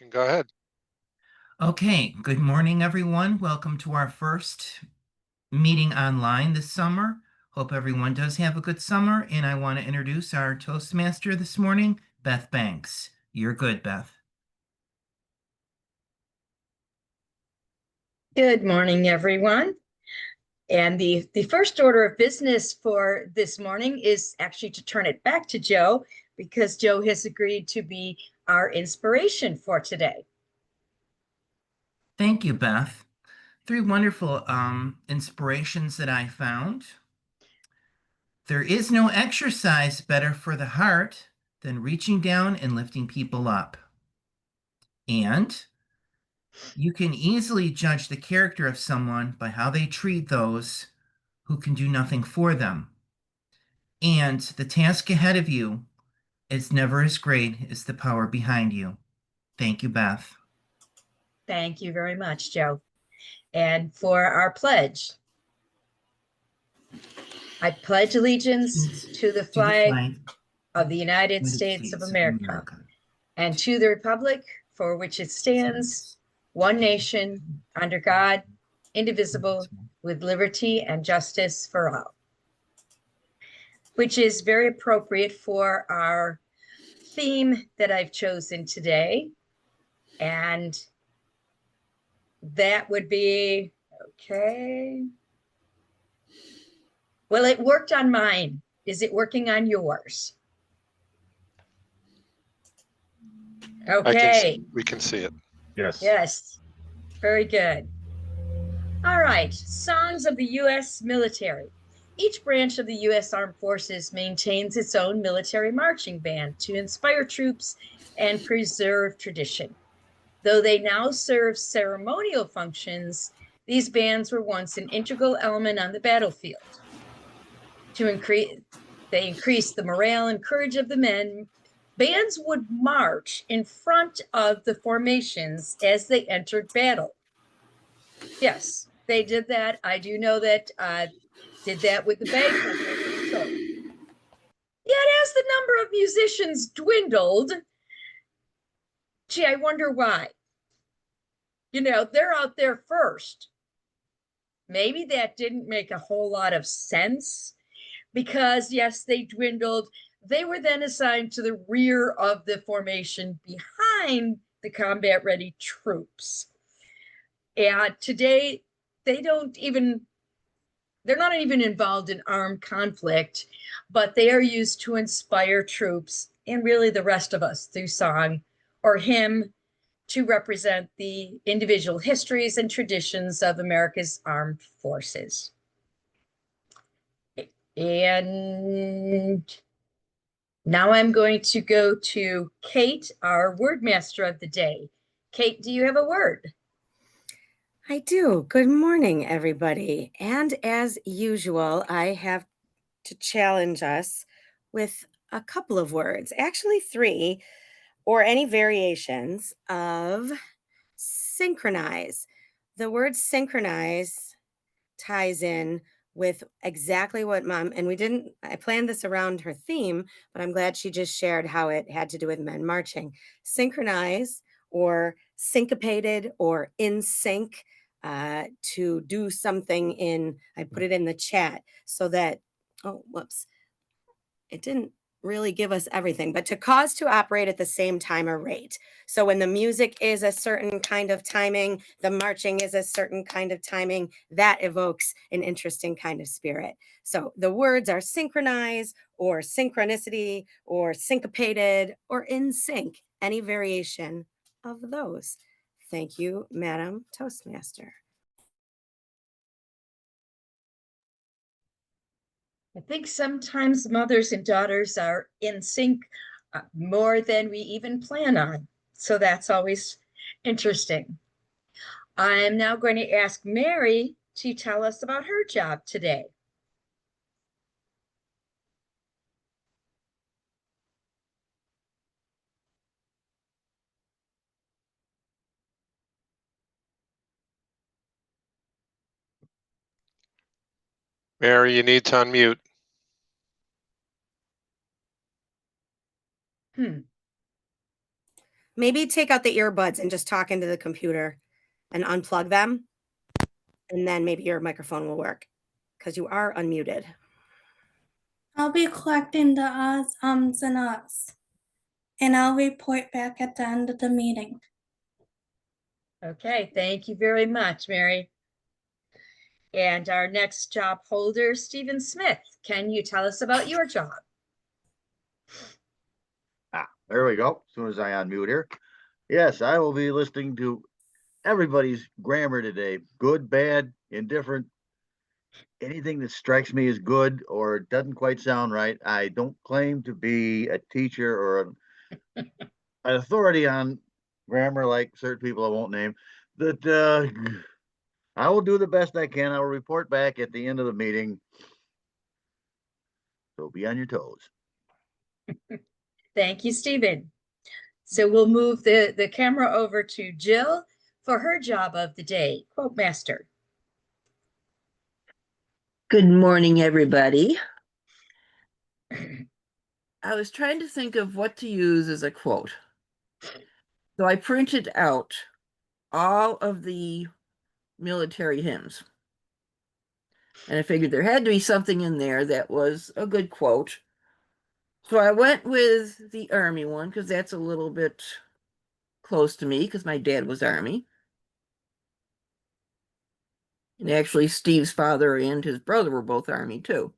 can go ahead. Okay, good morning, everyone. Welcome to our first meeting online this summer. Hope everyone does have a good summer, and I want to introduce our Toastmaster this morning, Beth Banks. You're good, Beth. Good morning, everyone. And the first order of business for this morning is actually to turn it back to Joe, because Joe has agreed to be our inspiration for today. Thank you, Beth. Three wonderful inspirations that I found. There is no exercise better for the heart than reaching down and lifting people up. And you can easily judge the character of someone by how they treat those who can do nothing for them. And the task ahead of you is never as great as the power behind you. Thank you, Beth. Thank you very much, Joe. And for our pledge, I pledge allegiance to the flag of the United States of America and to the republic for which it stands, one nation, under God, indivisible, with liberty and justice for all. Which is very appropriate for our theme that I've chosen today. And that would be, okay. Well, it worked on mine. Is it working on yours? Okay. We can see it. Yes. Yes. Very good. All right. Songs of the U.S. military. Each branch of the U.S. Armed Forces maintains its own military marching band to inspire troops and preserve tradition. Though they now serve ceremonial functions, these bands were once an integral element on the battlefield. They increased the morale and courage of the men. Bands would march in front of the formations as they entered battle. Yes, they did that. I do know that did that with the bagpipers. So, yet as the number of musicians dwindled, gee, I wonder why. You know, they're out there first. Maybe that didn't make a whole lot of sense because, yes, they dwindled. They were then assigned to the rear of the formation behind the combat-ready troops. And today, they're not even involved in armed conflict, but they are used to inspire troops and really the rest of us through song or hymn to represent the individual histories and traditions of America's armed forces. And now I'm going to go to Kate, our word master of the day. Kate, do you have a word? I do. Good morning, everybody. And as usual, I have to challenge us with a couple of words, actually three, or any variations of synchronize. The word synchronize ties in with exactly what Mom, and I planned this around her theme, but I'm glad she just shared how it had to do with men marching. Synchronize or syncopated or in sync, to do something I put it in the chat so that, oh, whoops, it didn't really give us everything, but to cause to operate at the same time or rate. So when the music is a certain kind of timing, the marching is a certain kind of timing, that evokes an interesting kind of spirit. So the words are synchronize or synchronicity or syncopated or in sync, any variation of those. Thank you, Madam Toastmaster. I think sometimes mothers and daughters are in sync more than we even plan on. So that's always interesting. I am now going to ask Mary to tell us about her job today. Mary, you need to unmute. Maybe take out the earbuds and just talk into the computer and unplug them. And then maybe your microphone will work because you are unmuted. I'll be collecting the ums, and ahs, and I'll report back at the end of the meeting. Okay, thank you very much, Mary. And our next job holder, Stephen Smith, can you tell us about your job? There we go. As soon as I unmute here. Yes, I will be listening to everybody's grammar today. Good, bad, indifferent. Anything that strikes me as good or doesn't quite sound right. I don't claim to be a teacher or an authority on grammar like certain people I won't name. That I will do the best I can. I will report back at the end of the meeting. So be on your toes. Thank you, Stephen. So we'll move the camera over to Jill for her job of the day, quote master. Good morning, everybody. I was trying to think of what to use as a quote. So I printed out all of the military hymns. And I figured there had to be something in there that was a good quote. So I went with the Army one because that's a little bit close to me because my dad was Army. And actually, Steve's father and his brother were both Army too.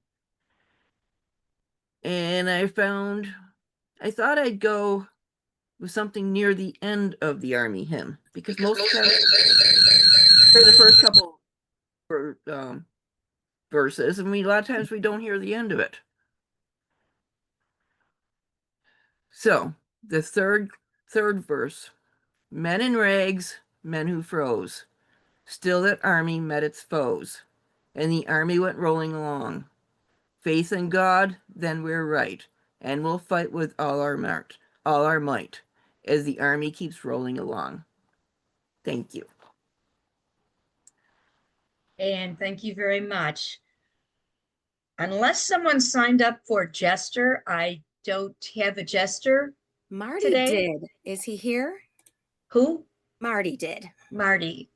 And I thought I'd go with something near the end of the Army hymn because most times for the first couple verses, and a lot of times we don't hear the end of it. So the third verse: men in rags, men who froze, still that army met its foes, and the army went rolling along. Faith in God, then we're right, and we'll fight with all our might, as the army keeps rolling along. Thank you. And thank you very much. Unless someone signed up for Jester, I don't have a Jester. Marty Today? did. Is he here? Who? Marty did. Marty.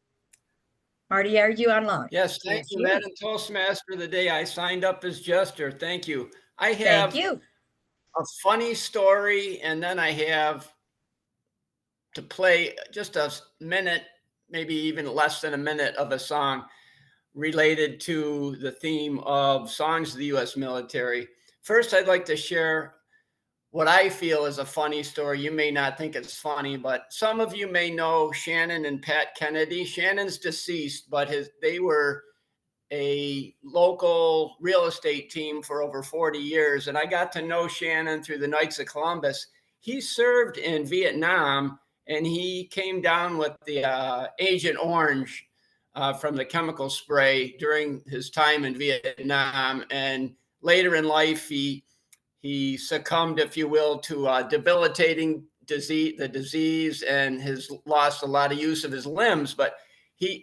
Marty, are you online? Yes, thank Yes, you, you. Madam Toastmaster of the day. I signed up as Jester. Thank you. I Thank have you. a funny story, and then I have to play just a minute, maybe even less than a minute of a song related to the theme of songs of the U.S. military. First, I'd like to share what I feel is a funny story. You may not think it's funny, but some of you may know Shannon and Pat Kennedy. Shannon's deceased, but they were a local real estate team for over 40 years. And I got to know Shannon through the Knights of Columbus. He served in Vietnam, and he came down with the Agent Orange from the chemical spray during his time in Vietnam. And later in life, he succumbed, if you will, to debilitating disease, and has lost a lot of use of his limbs. But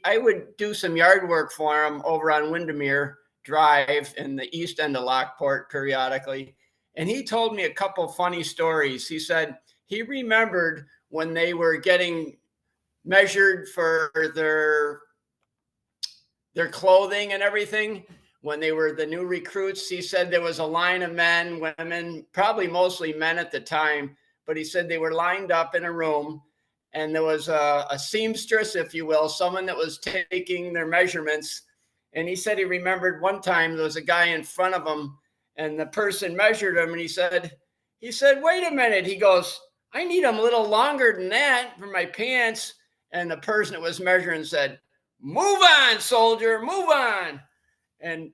I would do some yard work for him over on Windermere Drive in the east end of Lockport periodically. And he told me a couple funny stories. He said he remembered when they were getting measured for their clothing and everything. When they were the new recruits, he said there was a line of men, women, probably mostly men at the time, but he said they were lined up in a room, and there was a seamstress, if you will, someone that was taking their measurements. And he said he remembered one time there was a guy in front of him, and the person measured him, and he said, wait a minute. He goes, I need them a little longer than that for my pants. And the person that was measuring said, move on, soldier, move on. And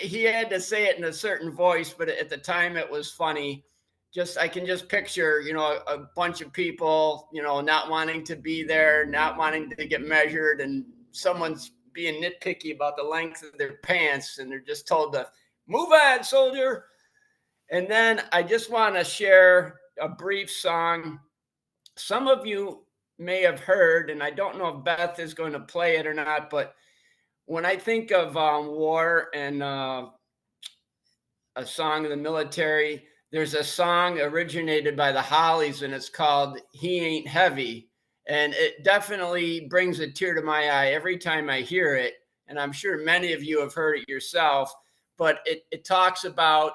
he had to say it in a certain voice, but at the time it was funny. I can just picture, a bunch of people, not wanting to be there, not wanting to get measured, and someone's being nitpicky about the length of their pants, and they're just told to move on, soldier. And then I just want to share a brief song. Some of you may have heard, and I don't know if Beth is going to play it or not, but when I think of war and a song of the military, there's a song originated by the Hollies, and it's called He Ain't Heavy. And it definitely brings a tear to my eye every time I hear it. And I'm sure many of you have heard it yourself, but it talks about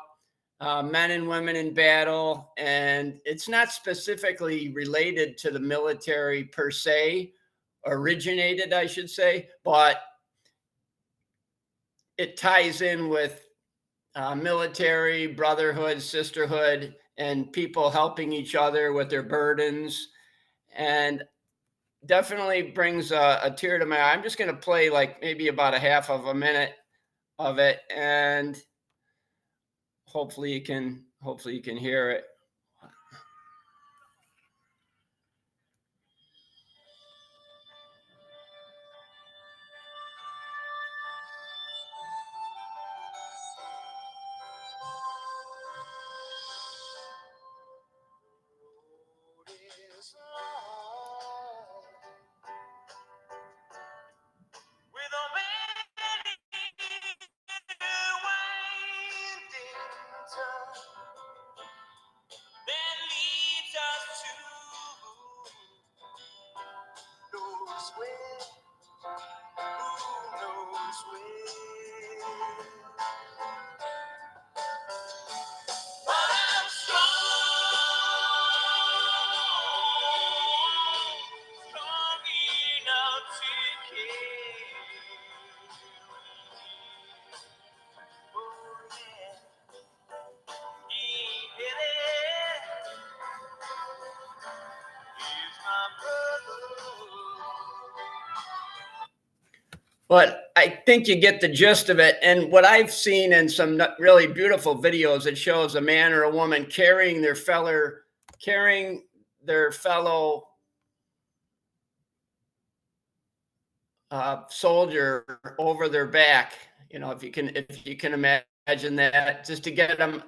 men and women in battle. And it's not specifically related to the military per se, originated, I should say, but it ties in with military, brotherhood, sisterhood, and people helping each other with their burdens. And definitely brings a tear to my eye. I'm just going to play like maybe about a half of a minute of it, and hopefully you can hear it. But I think you get the gist of it. And what I've seen in some really beautiful videos, it shows a man or a woman carrying their fellow soldier over their back. You know, if you can imagine that, just to get them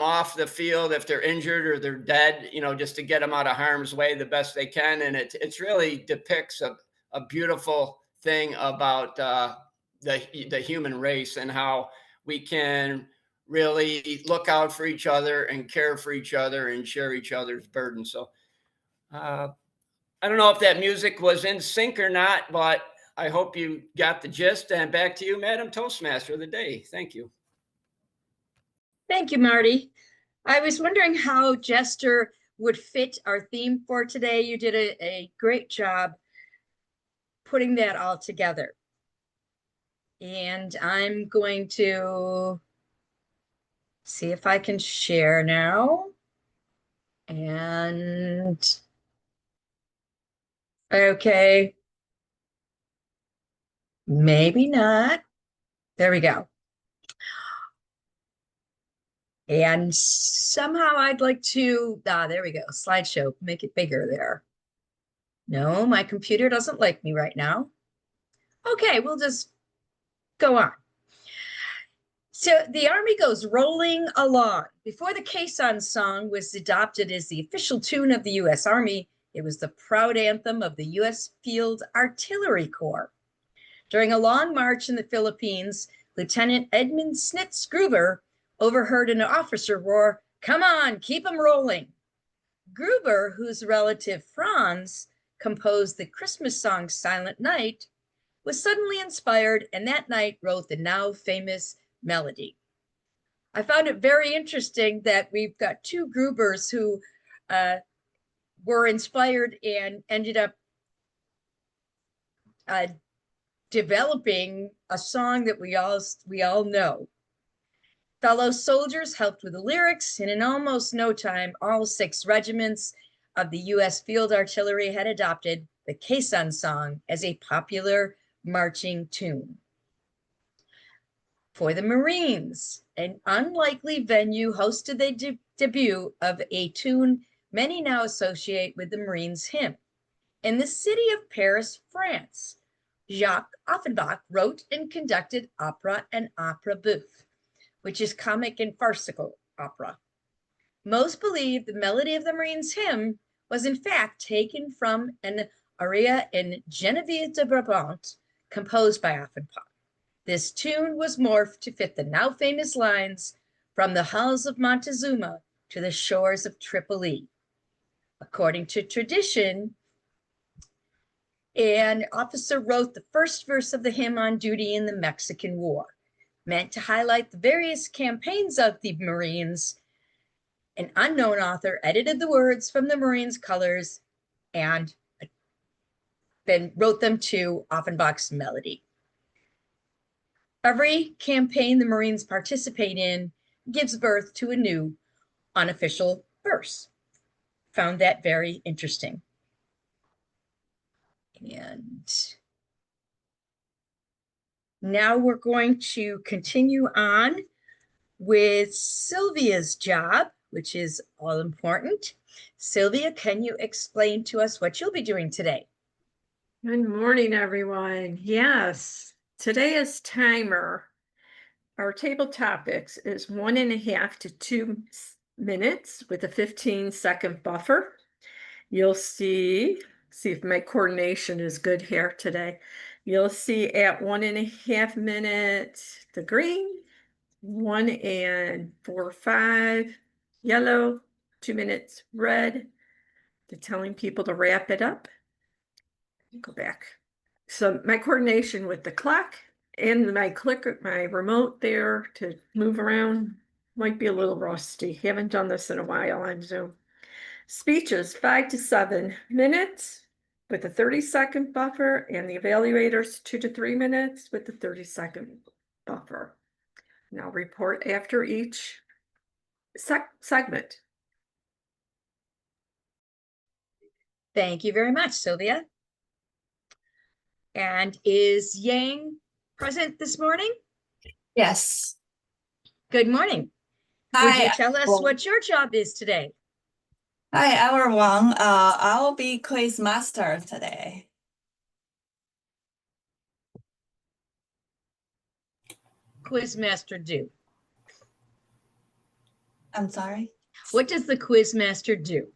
off the field if they're injured or they're dead. You know, just to get them out of harm's way the best they can. And it really depicts a beautiful thing about the human race and how we can really look out for each other and care for each other and share each other's burdens. So I don't know if that music was in sync or not, but I hope you got the gist. And back to you, Madam Toastmaster of the day. Thank you. Thank you, Marty. I was wondering how Jester would fit our theme for today. You did a great job putting that all together. And I'm going to see if I can share now. And okay, maybe not. There we go. And somehow I'd like to, there we go, slideshow, make it bigger there. No, my computer doesn't like me right now. Okay, we'll just go on. So the Army goes rolling along. Before the Caisson song was adopted as the official tune of the U.S. Army, it was the proud anthem of the U.S. Field Artillery Corps. During a long march in the Philippines, Lieutenant Edmund Snitz Gruber overheard an officer roar, "Come on, keep 'em rolling." Gruber, whose relative Franz composed the Christmas song Silent Night, was suddenly inspired and that night wrote the now famous melody. I found it very interesting that we've got two Grubers who were inspired and ended up developing a song that we all know. Fellow soldiers helped with the lyrics, and in almost no time, all 6 regiments of the U.S. Field Artillery had adopted the Caisson song as a popular marching tune. For the Marines, an unlikely venue hosted the debut of a tune many now associate with the Marines hymn. In the city of Paris, France, Jacques Offenbach wrote and conducted opera and opera bouffe, which is comic and farcical opera. Most believe the melody of the Marines hymn was in fact taken from an aria in Genevieve de Brabant, composed by Offenbach. This tune was morphed to fit the now famous lines, from the halls of Montezuma to the shores of Tripoli. According to tradition, an officer wrote the first verse of the hymn on duty in the Mexican War, meant to highlight the various campaigns of the Marines. An unknown author edited the words from the Marines' colors and then wrote them to Offenbach's melody. Every campaign the Marines participate in gives birth to a new unofficial verse. Found that very interesting. And now we're going to continue on with Sylvia's job, which is all important. Sylvia, can you explain to us what you'll be doing today? Good morning, everyone. Yes, today is timer. Our table topics is 1.5 to 2 minutes with a 15-second buffer. You'll see if my coordination is good here today. You'll see at 1.5 minutes, the green, 1 and 4, 5, yellow, 2 minutes, red. They're telling people to wrap it up. Go back. So my coordination with the clock and my clicker, my remote there to move around might be a little rusty. Haven't done this in a while on Zoom. Speeches 5 to 7 minutes with a 30-second buffer, and the evaluators 2 to 3 minutes with the 30-second buffer. Now report after each segment. Thank you very much, Sylvia. And is Yang present this morning? Yes. Good morning. Would Hi, you tell us everyone. what your job is today? Hi, everyone. I'll be quiz master today. Quizmaster do? I'm sorry. What does the Quizmaster do?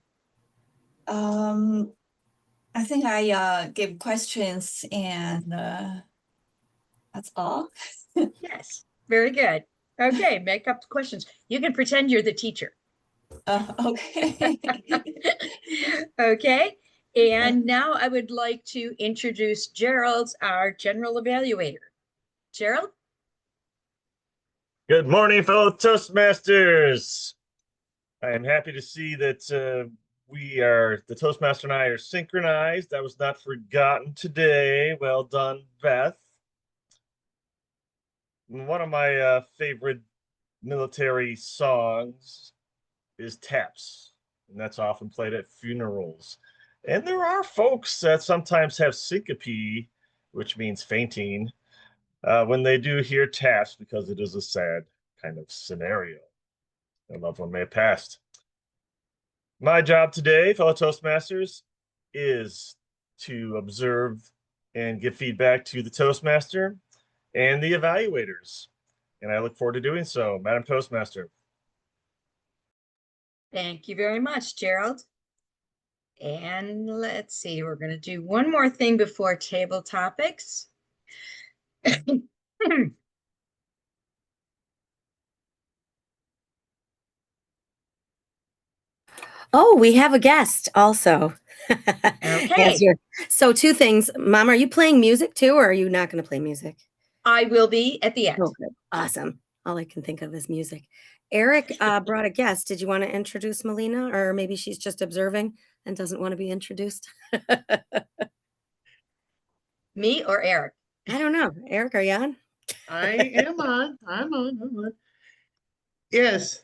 I think I give questions and that's all. Yes, very good. Okay, make up the questions. You can pretend you're the teacher. Okay. Okay, and now I would like to introduce Gerald, our general evaluator. Gerald? Good morning, fellow Toastmasters. I am happy to see that the Toastmaster and I are synchronized. That was not forgotten today. Well done, Beth. One of my favorite military songs is Taps, and that's often played at funerals. And there are folks that sometimes have syncope, which means fainting, when they do hear taps, because it is a sad kind of scenario. A loved one may have passed. My job today, fellow Toastmasters, is to observe and give feedback to the Toastmaster and the evaluators. And I look forward to doing so, Madam Toastmaster. Thank you very much, Gerald. And let's see, we're going to do one more thing before table topics. Oh, we have a guest also. Okay. So 2 things. Mom, are you playing music too, or are you not going to play music? I will be at the end. Oh, good. Awesome. All I can think of is music. Eric brought a guest. Did you want to introduce Melina, or maybe she's just observing and doesn't want to be introduced? Me or Eric? I don't know. Eric, are you on? I am on. I'm on. Yes.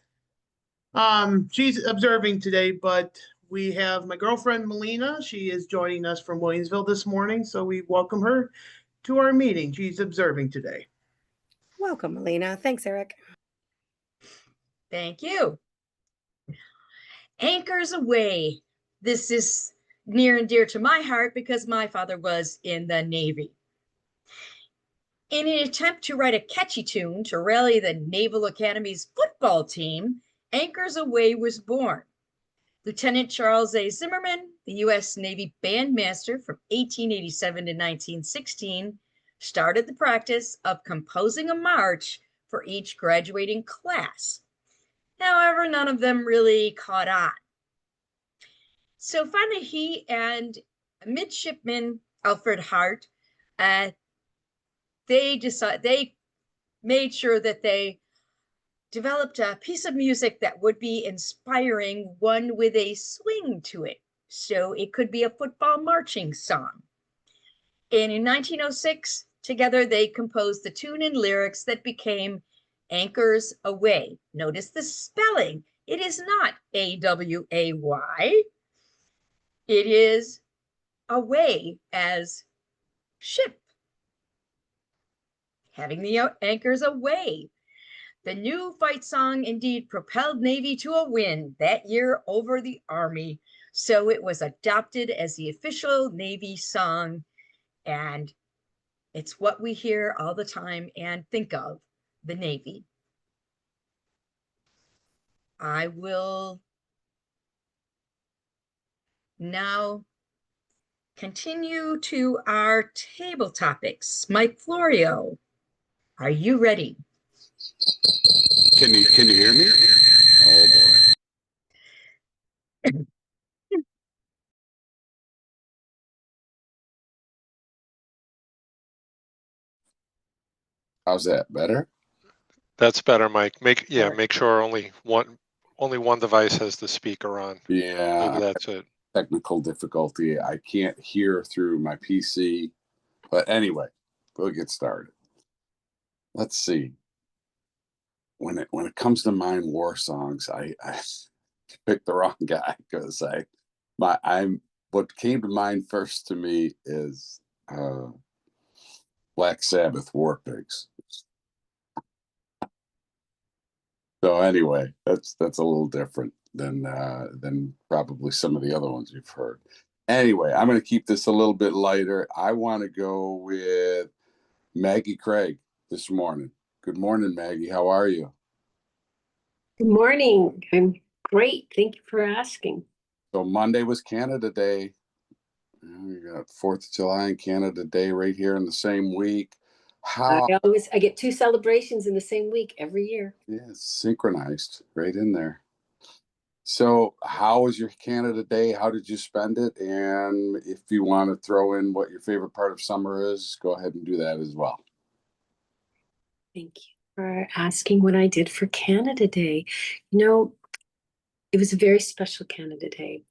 She's observing today, but we have my girlfriend Melina. She is joining us from Williamsville this morning, so we welcome her to our meeting. She's observing today. Welcome, Melina. Thanks, Eric. Thank you. Anchors Aweigh. This is near and dear to my heart because my father was in the Navy. In an attempt to write a catchy tune to rally the Naval Academy's football team, Anchors Aweigh was born. Lieutenant Charles A. Zimmerman, the U.S. Navy bandmaster from 1887 to 1916, started the practice of composing a march for each graduating class. However, none of them really caught on. So finally, he and midshipman Alfred Hart, they made sure that they developed a piece of music that would be inspiring, one with a swing to it. So it could be a football marching song. And in 1906, together they composed the tune and lyrics that became Anchors Aweigh. Notice the spelling. It is not A-W-A-Y. It is away as ship. Having the anchors aweigh. The new fight song indeed propelled Navy to a win that year over the Army. So it was adopted as the official Navy song. And it's what we hear all the time and think of, the Navy. I will now continue to our table topics. Mike Florio, are you ready? Can you hear me? Oh boy. How's that? Better? That's better, Mike. Make Alright. sure only one device has the speaker on. Yeah. Maybe that's it. Technical difficulty. I can't hear through my PC. But anyway, we'll get started. Let's see. When it comes to mine war songs, I picked the wrong guy because what came to mind first to me is Black Sabbath War Pigs. So anyway, that's a little different than probably some of the other ones you've heard. Anyway, I'm going to keep this a little bit lighter. I want to go with Maggie Craig this morning. Good morning, Maggie. How are you? Good morning. I'm great. Thank you for asking. So Monday was Canada Day. We got 4th of July and Canada Day right here in the same week. I get 2 celebrations in the same week every year. Yeah, it's synchronized right in there. So how was your Canada Day? How did you spend it? And if you want to throw in what your favorite part of summer is, go ahead and do that as well. Thank you for asking what I did for Canada Day. It was a very special Canada Day.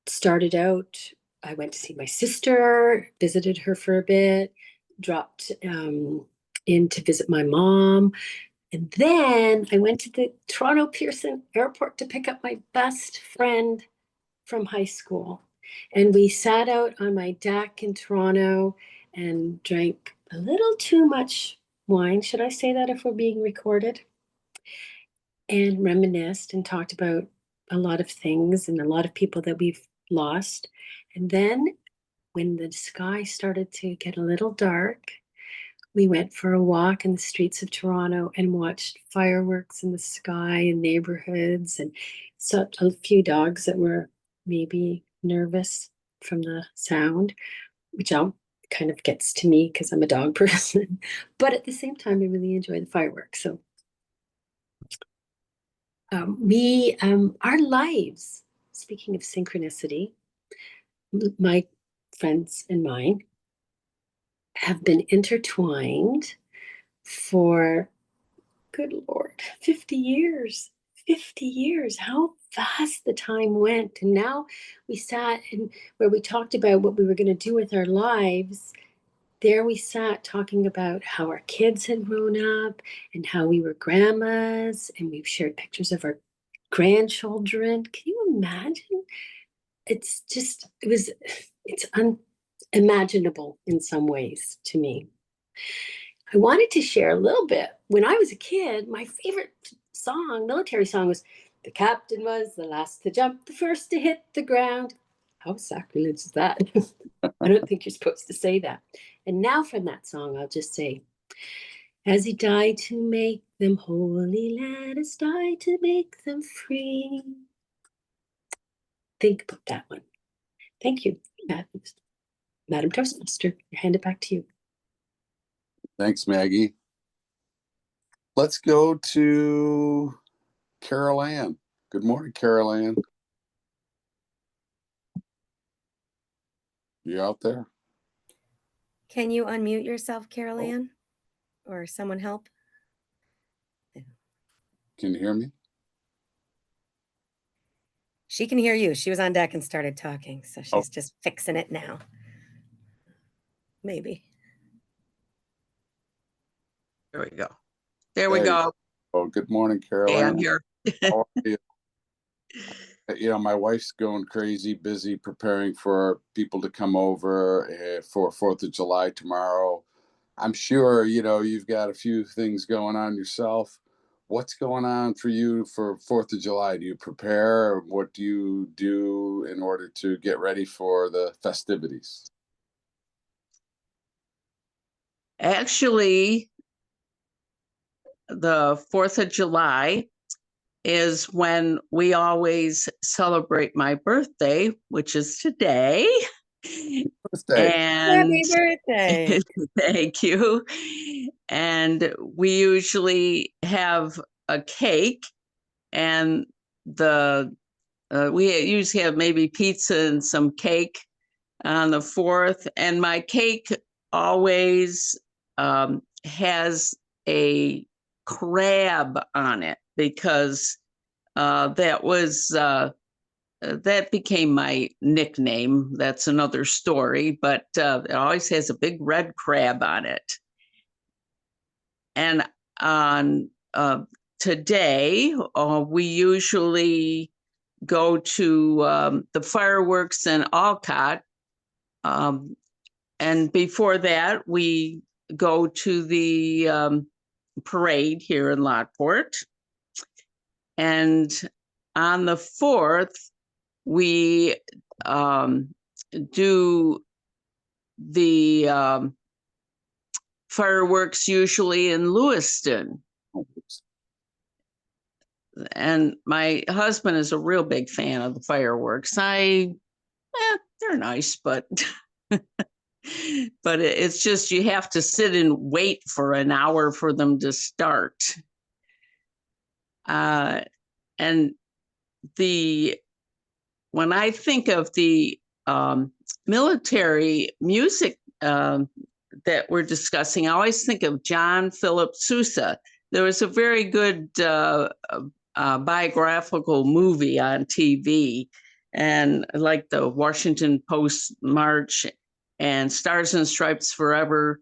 Started out, I went to see my sister, visited her for a bit, dropped in to visit my mom. And then I went to the Toronto Pearson Airport to pick up my best friend from high school. And we sat out on my deck in Toronto and drank a little too much wine. Should I say that if we're being recorded? And reminisced and talked about a lot of things and a lot of people that we've lost. And then when the sky started to get a little dark, we went for a walk in the streets of Toronto and watched fireworks in the sky and neighborhoods, and saw a few dogs that were maybe nervous from the sound, which kind of gets to me because I'm a dog person. But at the same time, I really enjoy the fireworks. So our lives, speaking of synchronicity, my friends and mine have been intertwined for, good Lord, 50 years. 50 years. How fast the time went. And now we sat and where we talked about what we were going to do with our lives. There we sat talking about how our kids had grown up and how we were grandmas, and we've shared pictures of our grandchildren. Can you imagine? It's unimaginable in some ways to me. I wanted to share a little bit. When I was a kid, my favorite song, military song, was "The captain was the last to jump, the first to hit the ground." How sacrilege is that? I don't think you're supposed to say that. And now from that song, I'll just say, "As he died to make them holy, let us die to make them free." Think about that one. Thank you, Madam Toastmaster. I hand it back to you. Thanks, Maggie. Let's go to Carol Ann. Good morning, Carol Ann. You out there? Can you unmute yourself, Carol Ann? Or someone help? Can you hear me? She can hear you. She was on deck and started talking, so she's just fixing it now. Maybe. There we go. There we go. Oh, good morning, Carol Hey, Ann. I'm here. How are you? You know, my wife's going crazy, busy preparing for people to come over for 4th of July tomorrow. I'm sure, you know, you've got a few things going on yourself. What's going on for you for 4th of July? Do you prepare? What do you do in order to get ready for the festivities? Actually, the 4th of July is when we always celebrate my birthday, which is today. Birthday. And Happy birthday. thank you. And we usually have a cake, and we usually have maybe pizza and some cake on the 4th. And my cake always has a crab on it, because that became my nickname. That's another story, but it always has a big red crab on it. And on today, we usually go to the fireworks in Alcott. And before that, we go to the parade here in Lockport. And on the 4th, we do the fireworks usually in Lewiston. And my husband is a real big fan of the fireworks. They're nice, but but it's just you have to sit and wait for an hour for them to start. And when I think of the military music that we're discussing, I always think of John Philip Sousa. There was a very good biographical movie on TV, and like the Washington Post March and Stars and Stripes Forever.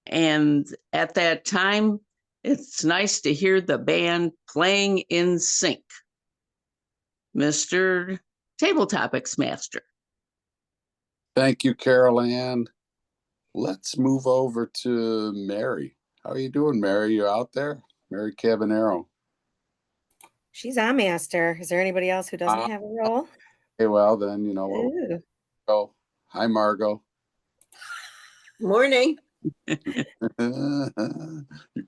And at that time, it's nice to hear the band playing in sync. Mr. Table Topics Master. Thank you, Carol Ann. Let's move over to Mary. How are you doing, Mary? You out there? Mary Cabanero. She's our master. Is there anybody else who doesn't have a role? Okay, well, then, you know, go. Hi, Margot. Morning. You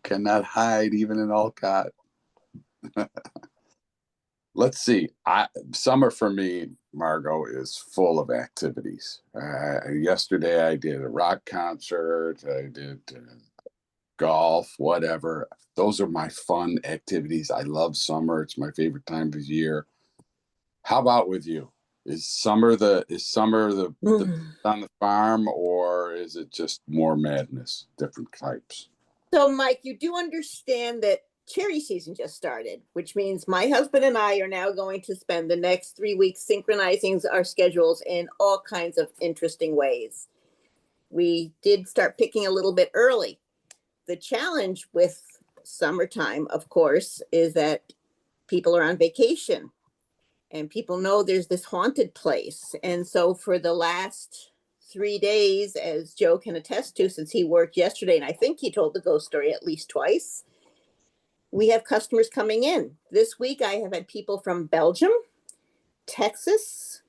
cannot hide even in Alcott. Let's see. Summer for me, Margot, is full of activities. Yesterday I did a rock concert. I did golf, whatever. Those are my fun activities. I love summer. It's my favorite time of year. How about with you? Is summer the on the farm, or is it just more madness, different types? So, Mike, you do understand that cherry season just started, which means my husband and I are now going to spend the next 3 weeks synchronizing our schedules in all kinds of interesting ways. We did start picking a little bit early. The challenge with summertime, of course, is that people are on vacation and people know there's this haunted place. And so for the last 3 days, as Joe can attest to, since he worked yesterday, and I think he told the ghost story at least twice, we have customers coming in. This week, I have had people from Belgium, Texas,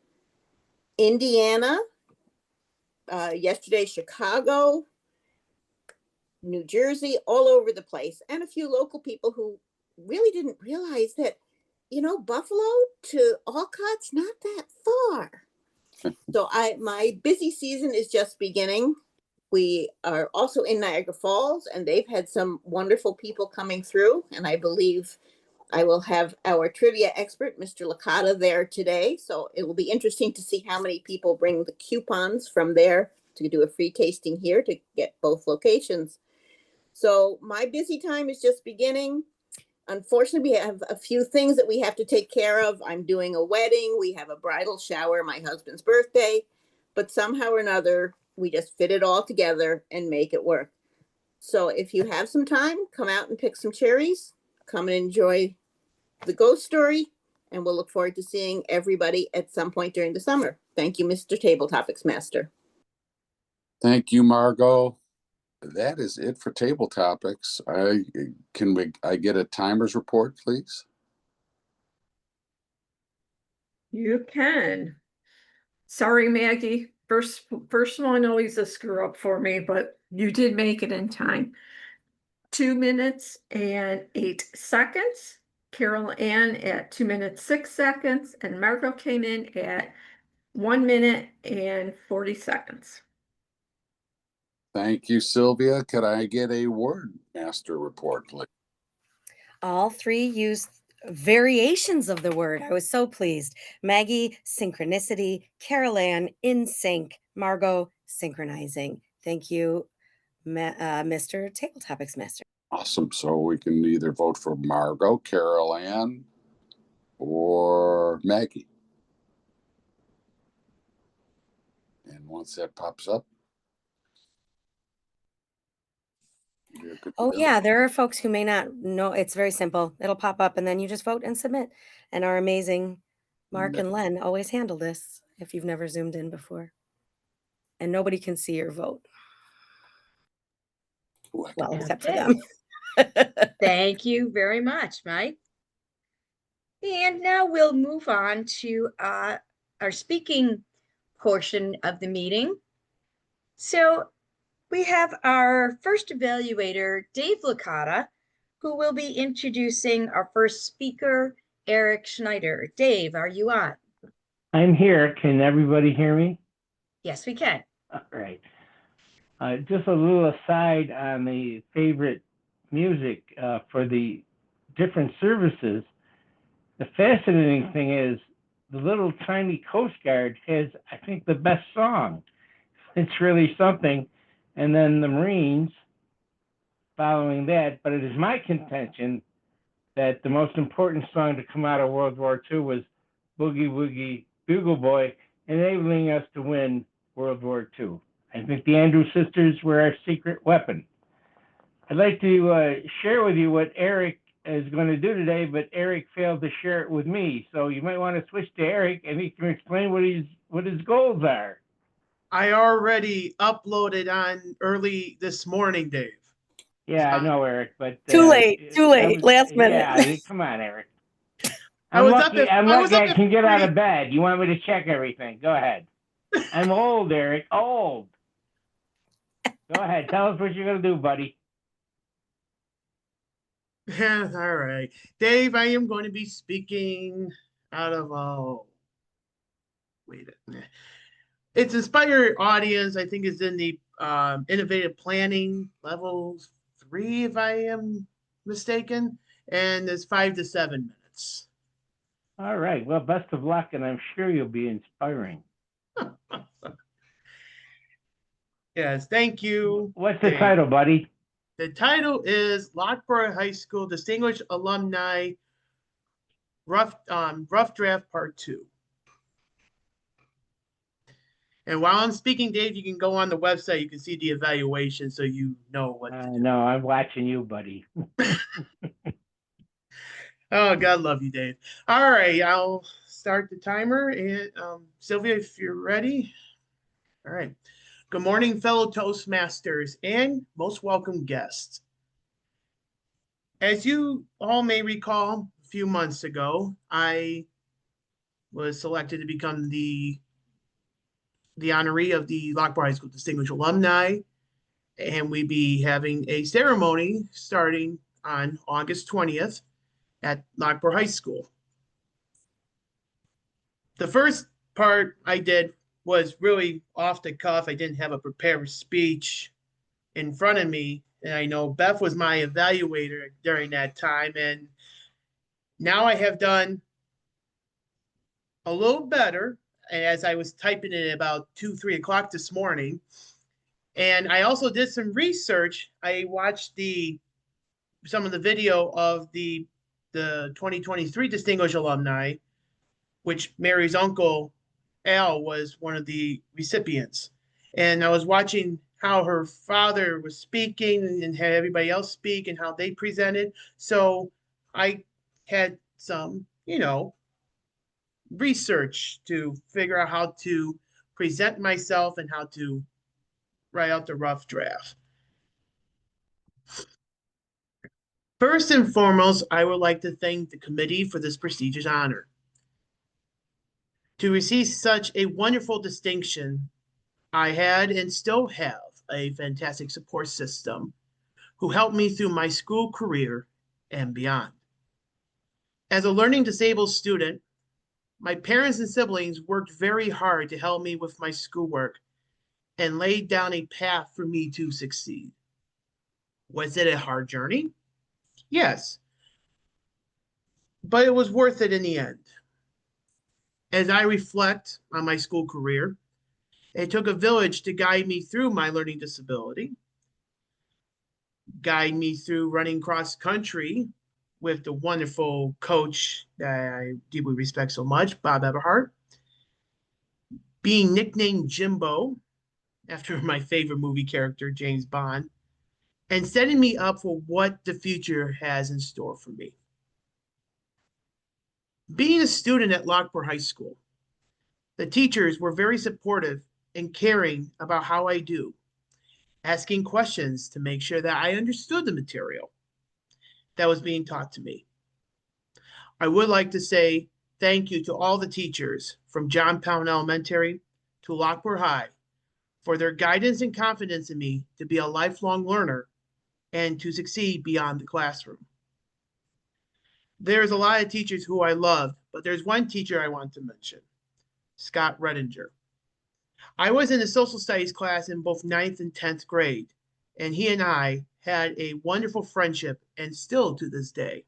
Indiana, yesterday, Chicago, New Jersey, all over the place, and a few local people who really didn't realize that, Buffalo to Alcott's not that far. So my busy season is just beginning. We are also in Niagara Falls, and they've had some wonderful people coming through, and I believe I will have our trivia expert, Mr. Licata, there today. So it will be interesting to see how many people bring the coupons from there to do a free tasting here to get both locations. So my busy time is just beginning. Unfortunately, we have a few things that we have to take care of. I'm doing a wedding. We have a bridal shower, my husband's birthday, but somehow or another, we just fit it all together and make it work. So if you have some time, come out and pick some cherries, come and enjoy the ghost story, and we'll look forward to seeing everybody at some point during the summer. Thank you, Mr. Table Topics Master. Thank you, Margot. That is it for table topics. I get a timer's report, please? You can. Sorry, Maggie. First one always a screw up for me, but you did make it in time. 2 minutes and 8 seconds. Carol Ann at 2 minutes 6 seconds, and Margot came in at 1 minute and 40 seconds. Thank you, Sylvia. Could I get a word master report, please? All three used variations of the word. I was so pleased. Maggie, synchronicity. Carol Ann, in sync. Margot, synchronizing. Thank you, Mr. Table Topics Master. Awesome. So we can either vote for Margot, Carol Ann, or Maggie. And once that pops up, you're good to Oh, go. yeah, there are folks who may not know. It's very simple. It'll pop up and then you just vote and submit. And our amazing Mark and Len always handle this if you've never zoomed in before. And nobody can see your vote. Well, except for them. Thank you very much, Mike. And now we'll move on to our speaking portion of the meeting. So we have our first evaluator, Dave Licata, who will be introducing our first speaker, Eric Schneider. Dave, are you on? I'm here. Can everybody hear me? Yes, we can. All right. Just a little aside on the favorite music for the different services. The fascinating thing is the little tiny Coast Guard has, I think, the best song. It's really something. And then the Marines following that. But it is my contention that the most important song to come out of World War II was Boogie Woogie Bugle Boy, enabling us to win World War II. I think the Andrews Sisters were our secret weapon. I'd like to share with you what Eric is going to do today, but Eric failed to share it with me. So you might want to switch to Eric and he can explain what his goals are. I already uploaded on early this morning, Dave. Yeah, I know, Eric, but Too late, last minute. Yeah, come on, Eric. I I'm was lucky. up at- I'm I was lucky up I at can get out 3. of bed. You want me to check everything? Go ahead. I'm old, Eric. Old. Go ahead. Tell us what you're gonna do, buddy. All right. Dave, I am going to be speaking out of, wait a minute. It's Inspire Audience. I think is in the innovative planning level 3, if I am mistaken. And it's 5 to 7 minutes. All right. Well, best of luck, and I'm sure you'll be inspiring. Yes, thank you. What's the Dave. title, buddy? The title is Lockport High School Distinguished Alumni Rough Draft Part 2. And while I'm speaking, Dave, you can go on the website. You can see the evaluation so you know what to do. No, I'm watching you, buddy. Oh, God love you, Dave. All right, I'll start the timer. And Sylvia, if you're ready. All right. Good morning, fellow Toastmasters and most welcome guests. As you all may recall, a few months ago, I was selected to become the honoree of the Lockport High School Distinguished Alumni, and we'd be having a ceremony starting on August 20th at Lockport High School. The first part I did was really off the cuff. I didn't have a prepared speech in front of me, and I know Beth was my evaluator during that time, and Now I have done a little better, and as I was typing it at about 2, 3 o'clock this morning. And I also did some research. I watched some of the video of the 2023 Distinguished Alumni, which Mary's uncle Al was one of the recipients. And I was watching how her father was speaking and had everybody else speak and how they presented. So I had some, research to figure out how to present myself and how to write out the rough draft. First and foremost, I would like to thank the committee for this prestigious honor. To receive such a wonderful distinction, I had and still have a fantastic support system who helped me through my school career and beyond. As a learning disabled student, my parents and siblings worked very hard to help me with my schoolwork and laid down a path for me to succeed. Was it a hard journey? Yes, but it was worth it in the end. As I reflect on my school career, it took a village to guide me through my learning disability, guide me through running cross country with the wonderful coach that I deeply respect so much, Bob Eberhardt, being nicknamed Jimbo after my favorite movie character, James Bond, and setting me up for what the future has in store for me. Being a student at Lockport High School, the teachers were very supportive and caring about how I do, asking questions to make sure that I understood the material that was being taught to me. I would like to say thank you to all the teachers from John Pound Elementary to Lockport High for their guidance and confidence in me to be a lifelong learner and to succeed beyond the classroom. There's a lot of teachers who I love, but there's one teacher I want to mention, Scott Redinger. I was in a social studies class in both 9th and 10th grade, and he and I had a wonderful friendship and still to this day.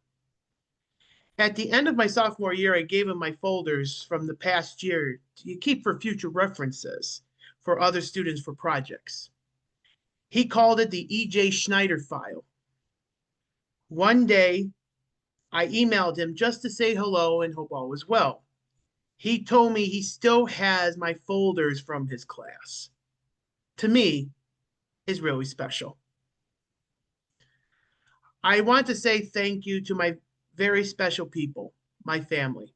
At the end of my sophomore year, I gave him my folders from the past year to keep for future references for other students for projects. He called it the E.J. Schneider file. One day, I emailed him just to say hello and hope all was well. He told me he still has my folders from his class. To me, is really special. I want to say thank you to my very special people, my family.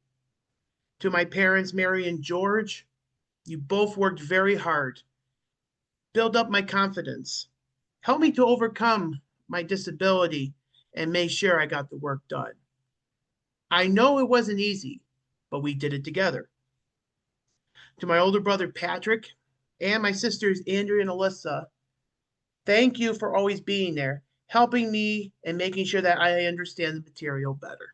To my parents, Mary and George, you both worked very hard, build up my confidence, help me to overcome my disability, and make sure I got the work done. I know it wasn't easy, but we did it together. To my older brother, Patrick, and my sisters, Andrea and Alyssa, thank you for always being there, helping me and making sure that I understand the material better.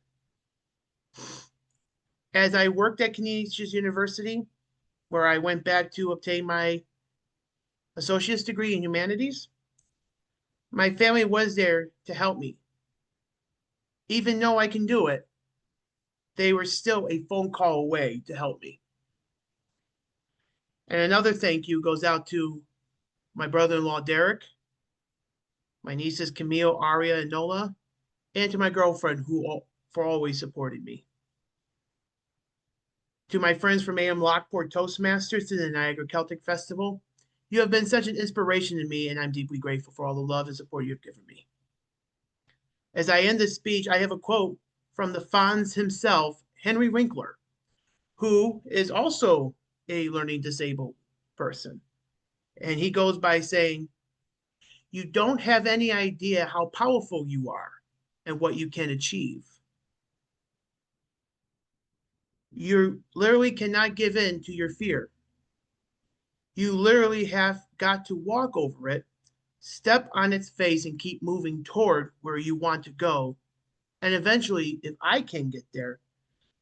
As I worked at Canisius University, where I went back to obtain my associate's degree in humanities, my family was there to help me. Even though I can do it, they were still a phone call away to help me. And another thank you goes out to my brother-in-law, Derek, my nieces, Camille, Aria, and Nola, and to my girlfriend for always supporting me. To my friends from AM Lockport Toastmasters to the Niagara Celtic Festival, you have been such an inspiration to me, and I'm deeply grateful for all the love and support you've given me. As I end this speech, I have a quote from the Fonz himself, Henry Winkler, who is also a learning disabled person. And he goes by saying, "You don't have any idea how powerful you are and what you can achieve. You literally cannot give in to your fear. You literally have got to walk over it, step on its face, and keep moving toward where you want to go. And eventually, if I can get there,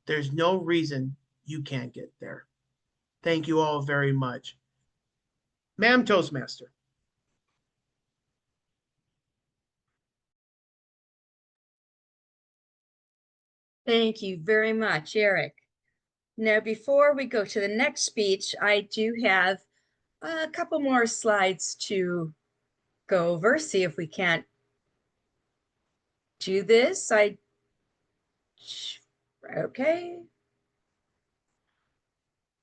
there's no reason you can't get there." Thank you all very much. Ma'am Toastmaster. Thank you very much, Eric. Now, before we go to the next speech, I do have a couple more slides to go over, see if we can't do this. Okay.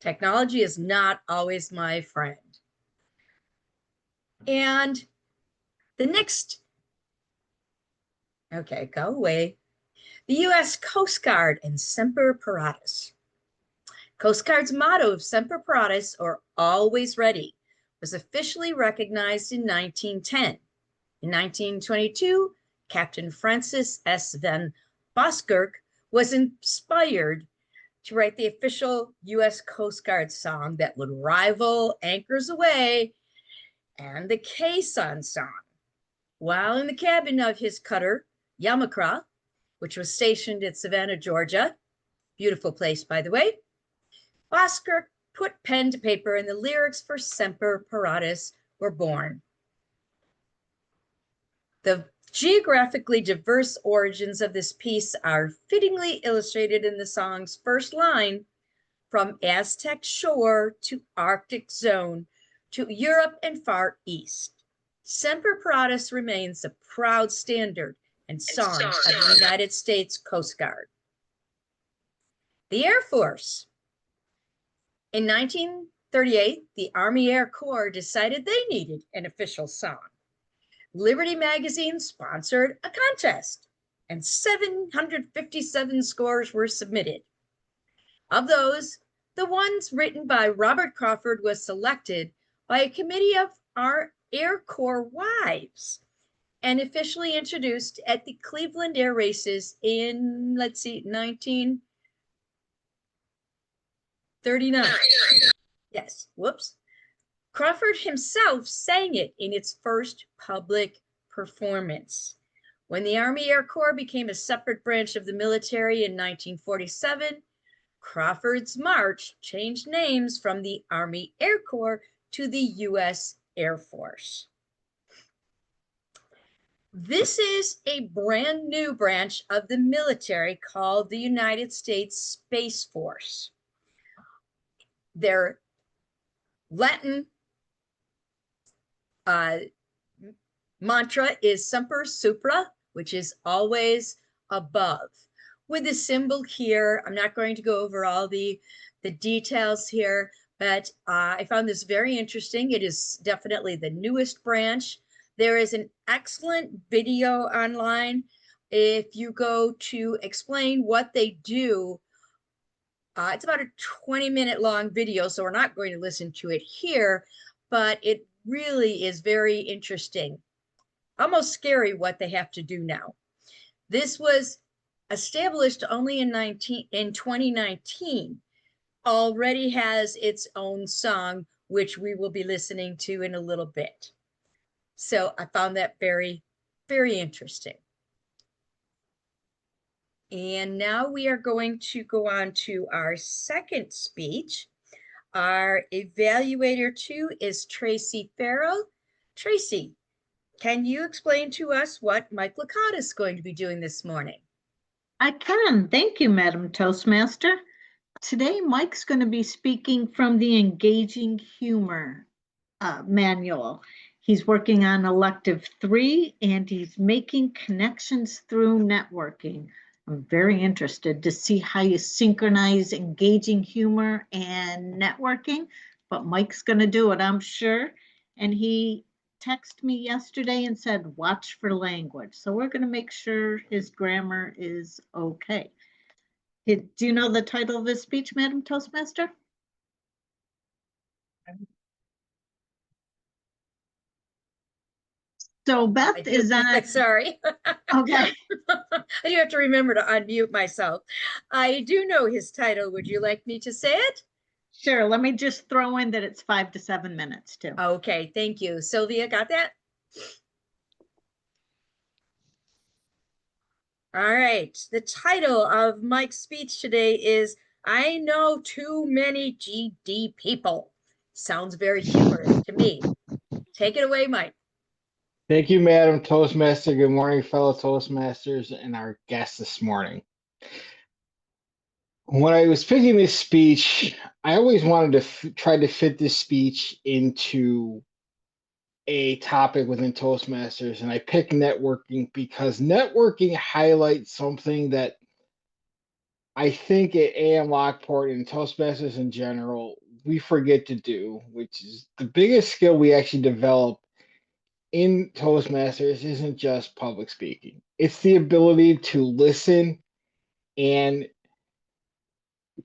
Technology is not always my friend. And the next, okay, go away. The U.S. Coast Guard and Semper Paratus. Coast Guard's motto of Semper Paratus, or always ready, was officially recognized in 1910. In 1922, Captain Francis S. van Boskirk was inspired to write the official U.S. Coast Guard song that would rival Anchors Aweigh and the Quezon song. While in the cabin of his cutter, Yamakra, which was stationed at Savannah, Georgia, beautiful place, by the way, Boskirk put pen to paper and the lyrics for Semper Paratus were born. The geographically diverse origins of this piece are fittingly illustrated in the song's first line, from Aztec shore to Arctic zone to Europe and Far East. Semper Paratus remains a proud standard and song of the United States Coast Guard. The Air Force. In 1938, the Army Air Corps decided they needed an official song. Liberty Magazine sponsored a contest, and 757 scores were submitted. Of those, the ones written by Robert Crawford was selected by a committee of our Air Corps wives and officially introduced at the Cleveland Air Races in, 1939. Yes, whoops. Crawford himself sang it in its first public performance. When the Army Air Corps became a separate branch of the military in 1947, Crawford's march changed names from the Army Air Corps to the U.S. Air Force. This is a brand new branch of the military called the United States Space Force. Their Latin mantra is Semper Supra, which is always above. With the symbol here, I'm not going to go over all the details here, but I found this very interesting. It is definitely the newest branch. There is an excellent video online. If you go to explain what they do, it's about a 20-minute long video, so we're not going to listen to it here, but it really is very interesting. Almost scary what they have to do now. This was established only in 2019, already has its own song, which we will be listening to in a little bit. So I found that very, very interesting. And now we are going to go on to our second speech. Our evaluator 2 is Tracy Farrell. Tracy, can you explain to us what Mike Licata is going to be doing this morning? I can. Thank you, Madam Toastmaster. Today, Mike's going to be speaking from the Engaging Humor manual. He's working on elective 3 and he's making connections through networking. I'm very interested to see how you synchronize engaging humor and networking, but Mike's going to do it, I'm sure. And he texted me yesterday and said, watch for language. So we're going to make sure his grammar is okay. Do you know the title of his speech, Madam Toastmaster? So Beth is on. Sorry. Okay. I do have to remember to unmute myself. I do know his title. Would you like me to say it? Sure. Let me just throw in that it's 5 to 7 minutes too. Okay. Thank you. Sylvia, got that? All right. The title of Mike's speech today is I Know Too Many GD People. Sounds very humorous to me. Take it away, Mike. Thank you, Madam Toastmaster. Good morning, fellow Toastmasters and our guests this morning. When I was picking this speech, I always wanted to try to fit this speech into a topic within Toastmasters, and I picked networking because networking highlights something that I think at AM Lockport and Toastmasters in general, we forget to do, which is the biggest skill we actually develop in Toastmasters isn't just public speaking. It's the ability to listen, and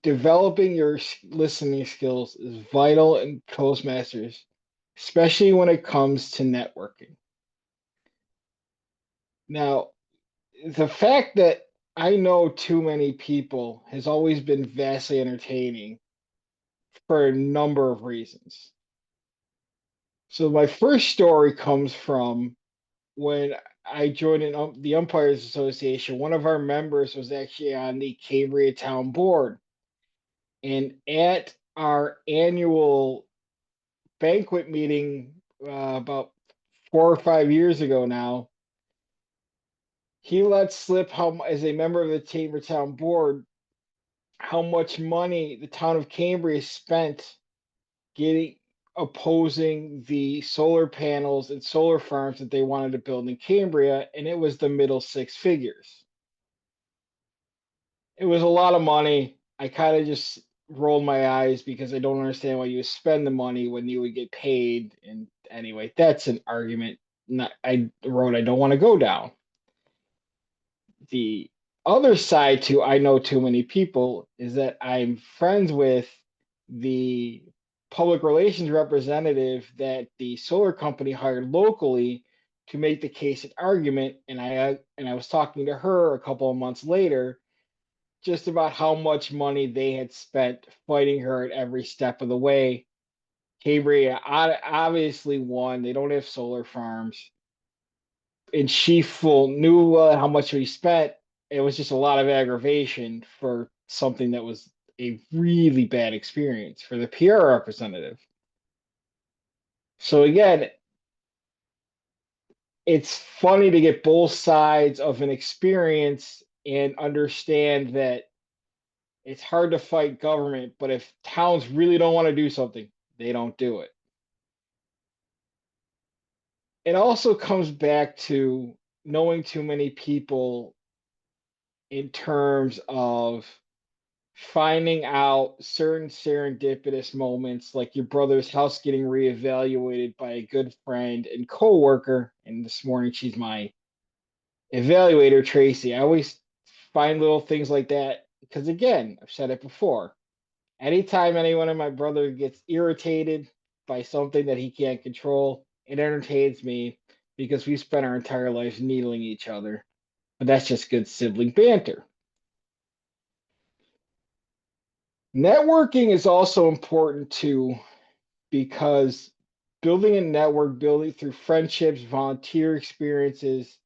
developing your listening skills is vital in Toastmasters, especially when it comes to networking. Now, the fact that I know too many people has always been vastly entertaining for a number of reasons. So my first story comes from when I joined the Umpires Association. One of our members was actually on the Cambria Town Board. And at our annual banquet meeting about 4 or 5 years ago now, he let slip how, as a member of the Cambria Town Board, how much money the town of Cambria spent getting opposing the solar panels and solar farms that they wanted to build in Cambria, and it was the middle six figures. It was a lot of money. I kind of just rolled my eyes because I don't understand why you would spend the money when you would get paid. And anyway, that's an argument I don't want to go down. The other side to I know too many people is that I'm friends with the public relations representative that the solar company hired locally to make the case and argument, and I was talking to her a couple of months later just about how much money they had spent fighting her at every step of the way. Cambria obviously won. They don't have solar farms, and she knew how much we spent. It was just a lot of aggravation for something that was a really bad experience for the PR representative. So again, it's funny to get both sides of an experience and understand that it's hard to fight government, but if towns really don't want to do something, they don't do it. It also comes back to knowing too many people in terms of finding out certain serendipitous moments, like your brother's house getting reevaluated by a good friend and coworker. And this morning, she's my evaluator, Tracy. I always find little things like that because, again, I've said it before. Anytime anyone of my brother gets irritated by something that he can't control, it entertains me because we spent our entire lives needling each other. But that's just good sibling banter. Networking is also important too, because building a network, building through friendships, volunteer experiences,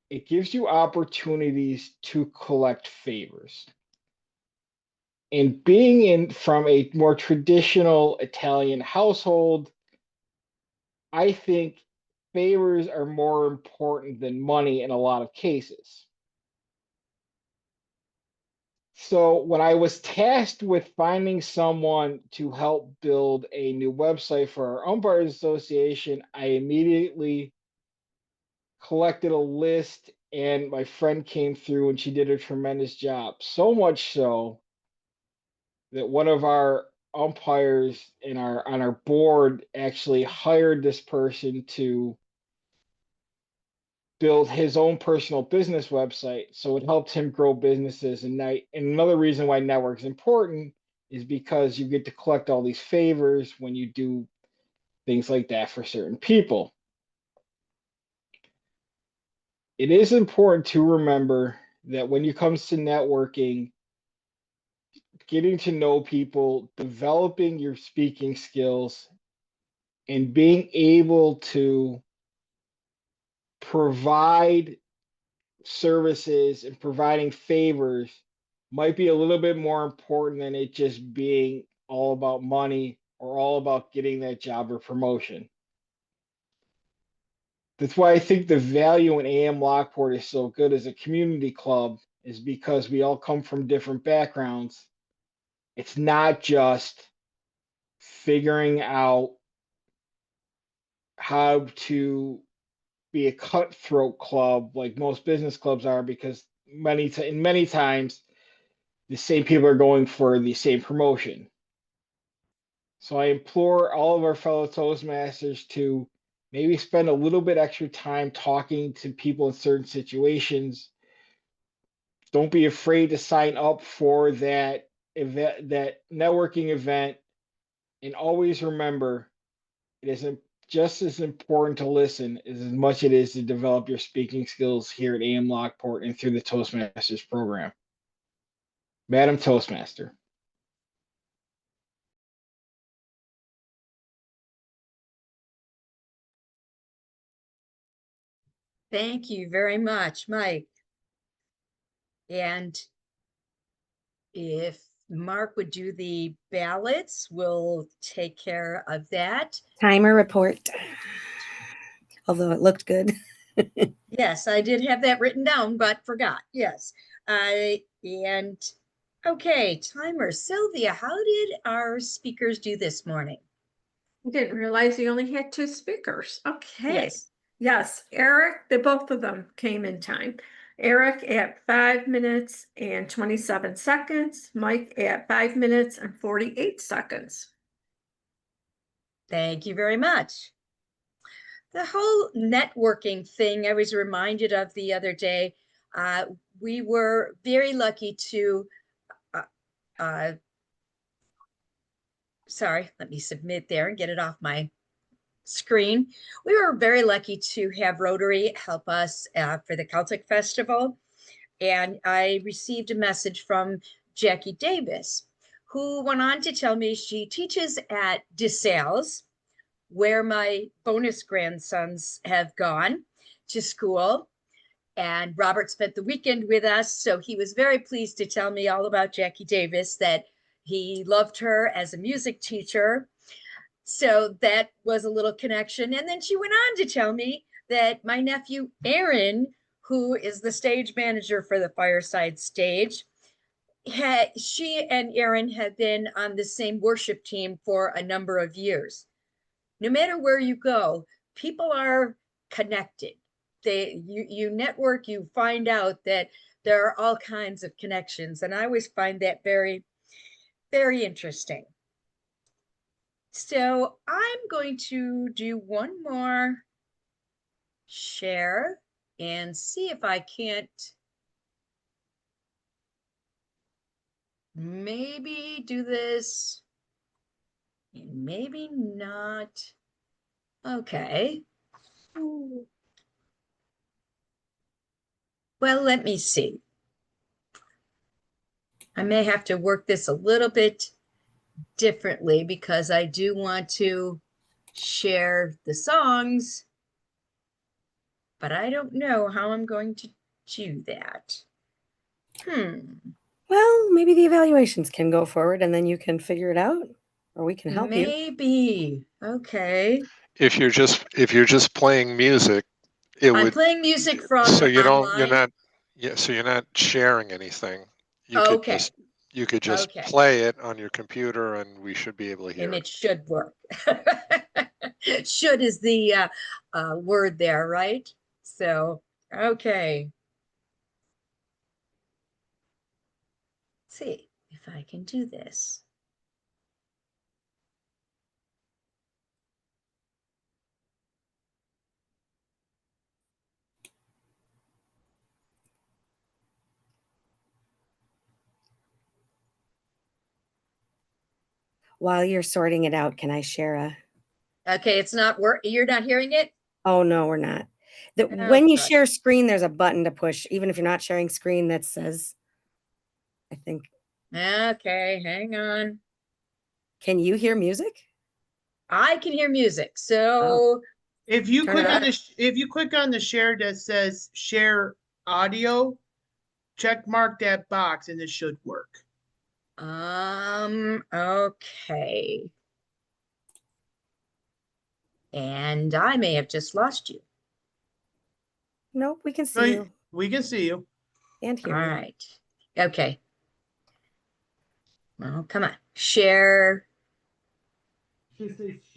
it gives you opportunities to collect favors. And being in from a more traditional Italian household, I think favors are more important than money in a lot of cases. So when I was tasked with finding someone to help build a new website for our Umpires Association, I immediately collected a list, and my friend came through and she did a tremendous job. So much so that one of our umpires on our board actually hired this person to build his own personal business website. So it helped him grow businesses. And another reason why network is important is because you get to collect all these favors when you do things like that for certain people. It is important to remember that when it comes to networking, getting to know people, developing your speaking skills, and being able to provide services and providing favors might be a little bit more important than it just being all about money or all about getting that job or promotion. That's why I think the value in AM Lockport is so good as a community club, is because we all come from different backgrounds. It's not just figuring out how to be a cutthroat club like most business clubs are, because many times the same people are going for the same promotion. So I implore all of our fellow Toastmasters to maybe spend a little bit extra time talking to people in certain situations. Don't be afraid to sign up for that event, that networking event, and always remember it isn't just as important to listen as much it is to develop your speaking skills here at AM Lockport and through the Toastmasters program. Madam Toastmaster. Thank you very much, Mike. And if Mark would do the ballots, we'll take care of that. Timer report. Although it looked good. Yes, I did have that written down, but forgot. Yes. And okay, timer. Sylvia, how did our speakers do this morning? I didn't realize you only had 2 speakers. Okay. Yes. Yes, Eric, both of them came in time. Eric at 5 minutes and 27 seconds, Mike at 5 minutes and 48 seconds. Thank you very much. The whole networking thing I was reminded of the other day. We were very lucky to, sorry, let me submit there and get it off my screen. We were very lucky to have Rotary help us for the Celtic Festival. And I received a message from Jackie Davis, who went on to tell me she teaches at DeSales, where my bonus grandsons have gone to school. And Robert spent the weekend with us, so he was very pleased to tell me all about Jackie Davis, that he loved her as a music teacher. So that was a little connection. And then she went on to tell me that my nephew, Aaron, who is the stage manager for the Fireside Stage, she and Aaron had been on the same worship team for a number of years. No matter where you go, people are connected. You network, you find out that there are all kinds of connections. And I always find that very, very interesting. So I'm going to do one more share and see if I can't maybe do this. Maybe not. Okay. Well, let me see. I may have to work this a little bit differently because I do want to share the songs, but I don't know how I'm going to do that. Well, maybe the evaluations can go forward and then you can figure it out, or we can help you. Maybe. Okay. If you're just playing music, it I'm would. playing music from So you don't. You're online. not. Yeah. So you're not sharing anything. You could Okay. just. You could just Okay. play it on your computer, and we should be able to hear And it. it should work. Should is the word there, right? So, okay. Let's see if I can do this. While you're sorting it out, can I share a? Okay, it's not work. You're not hearing it? Oh, no, we're not. Oh, when you gosh. share screen, there's a button to push, even if you're not sharing screen, that says, I think. Okay, hang on. Can you hear music? I can hear music. So if you Turn click it on on. if you click on the share that says share audio, check mark that box and it should work. okay. And I may have just lost you. Nope, we can see you. We can see you. And All here. right. Okay. Well, come on. Share. It's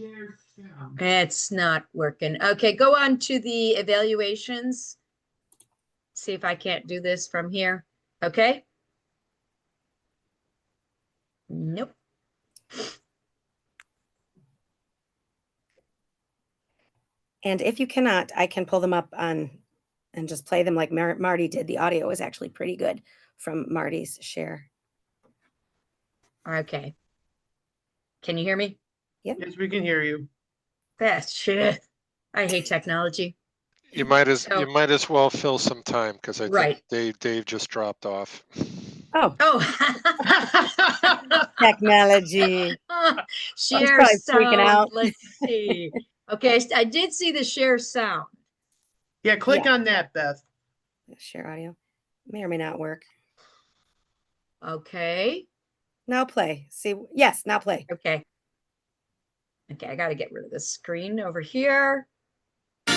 not working. Okay, go on to the evaluations. See if I can't do this from here. Okay. Nope. And if you cannot, I can pull them up on and just play them like Marty did. The audio is actually pretty good from Marty's share. Okay. Can you hear me? Yep. Yes, we can hear you. That's shit. I hate technology. You might as well fill some time because I Right. think Dave just dropped off. Oh. Oh. Technology. Share probably freaking sound. out. Let's see. Okay, I did see the share sound. Yeah, click on that, Beth. Share audio. May or may not work. Okay. Now play. See, yes, now play. Okay. Okay, I got to get rid of this screen over here. Over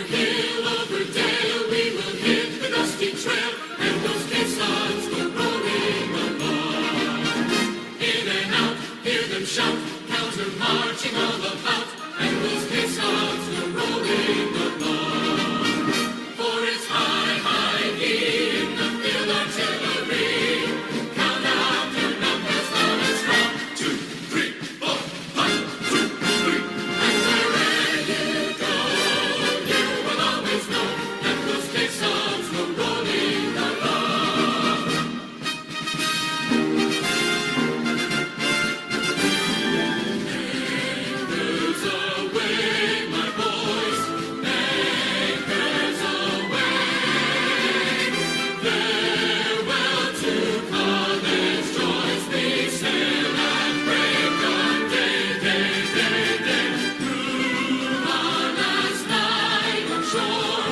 hill, over dale, we will hit the dusty trail, and those caissons go rolling along. In and out, hear them shout, counter marching all about, and those caissons go rolling along. For it's high, high in the field artillery. Count out your numbers, now let's count. 2, 3, 4, 1, 2, 3. And wherever you go, you will always know that those caissons go rolling along. Anchors away, my boys. Anchors away. Farewell to college joys. We sail and break on day, day, day, day. Through honest night on shore,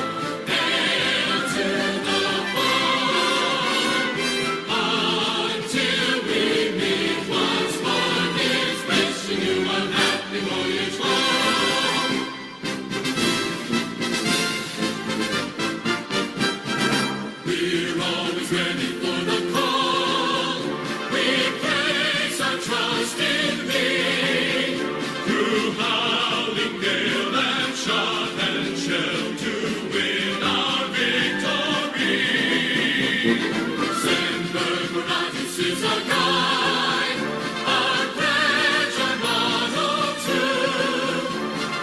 hail to the fall. Until we meet once more, here's wishing you a happy voyage home. We're always ready for the call. We place our trust in Thee. Through howling gale and shot and shell to win our victory. Sandberg Horizons is our guide, our pledge, our motto too.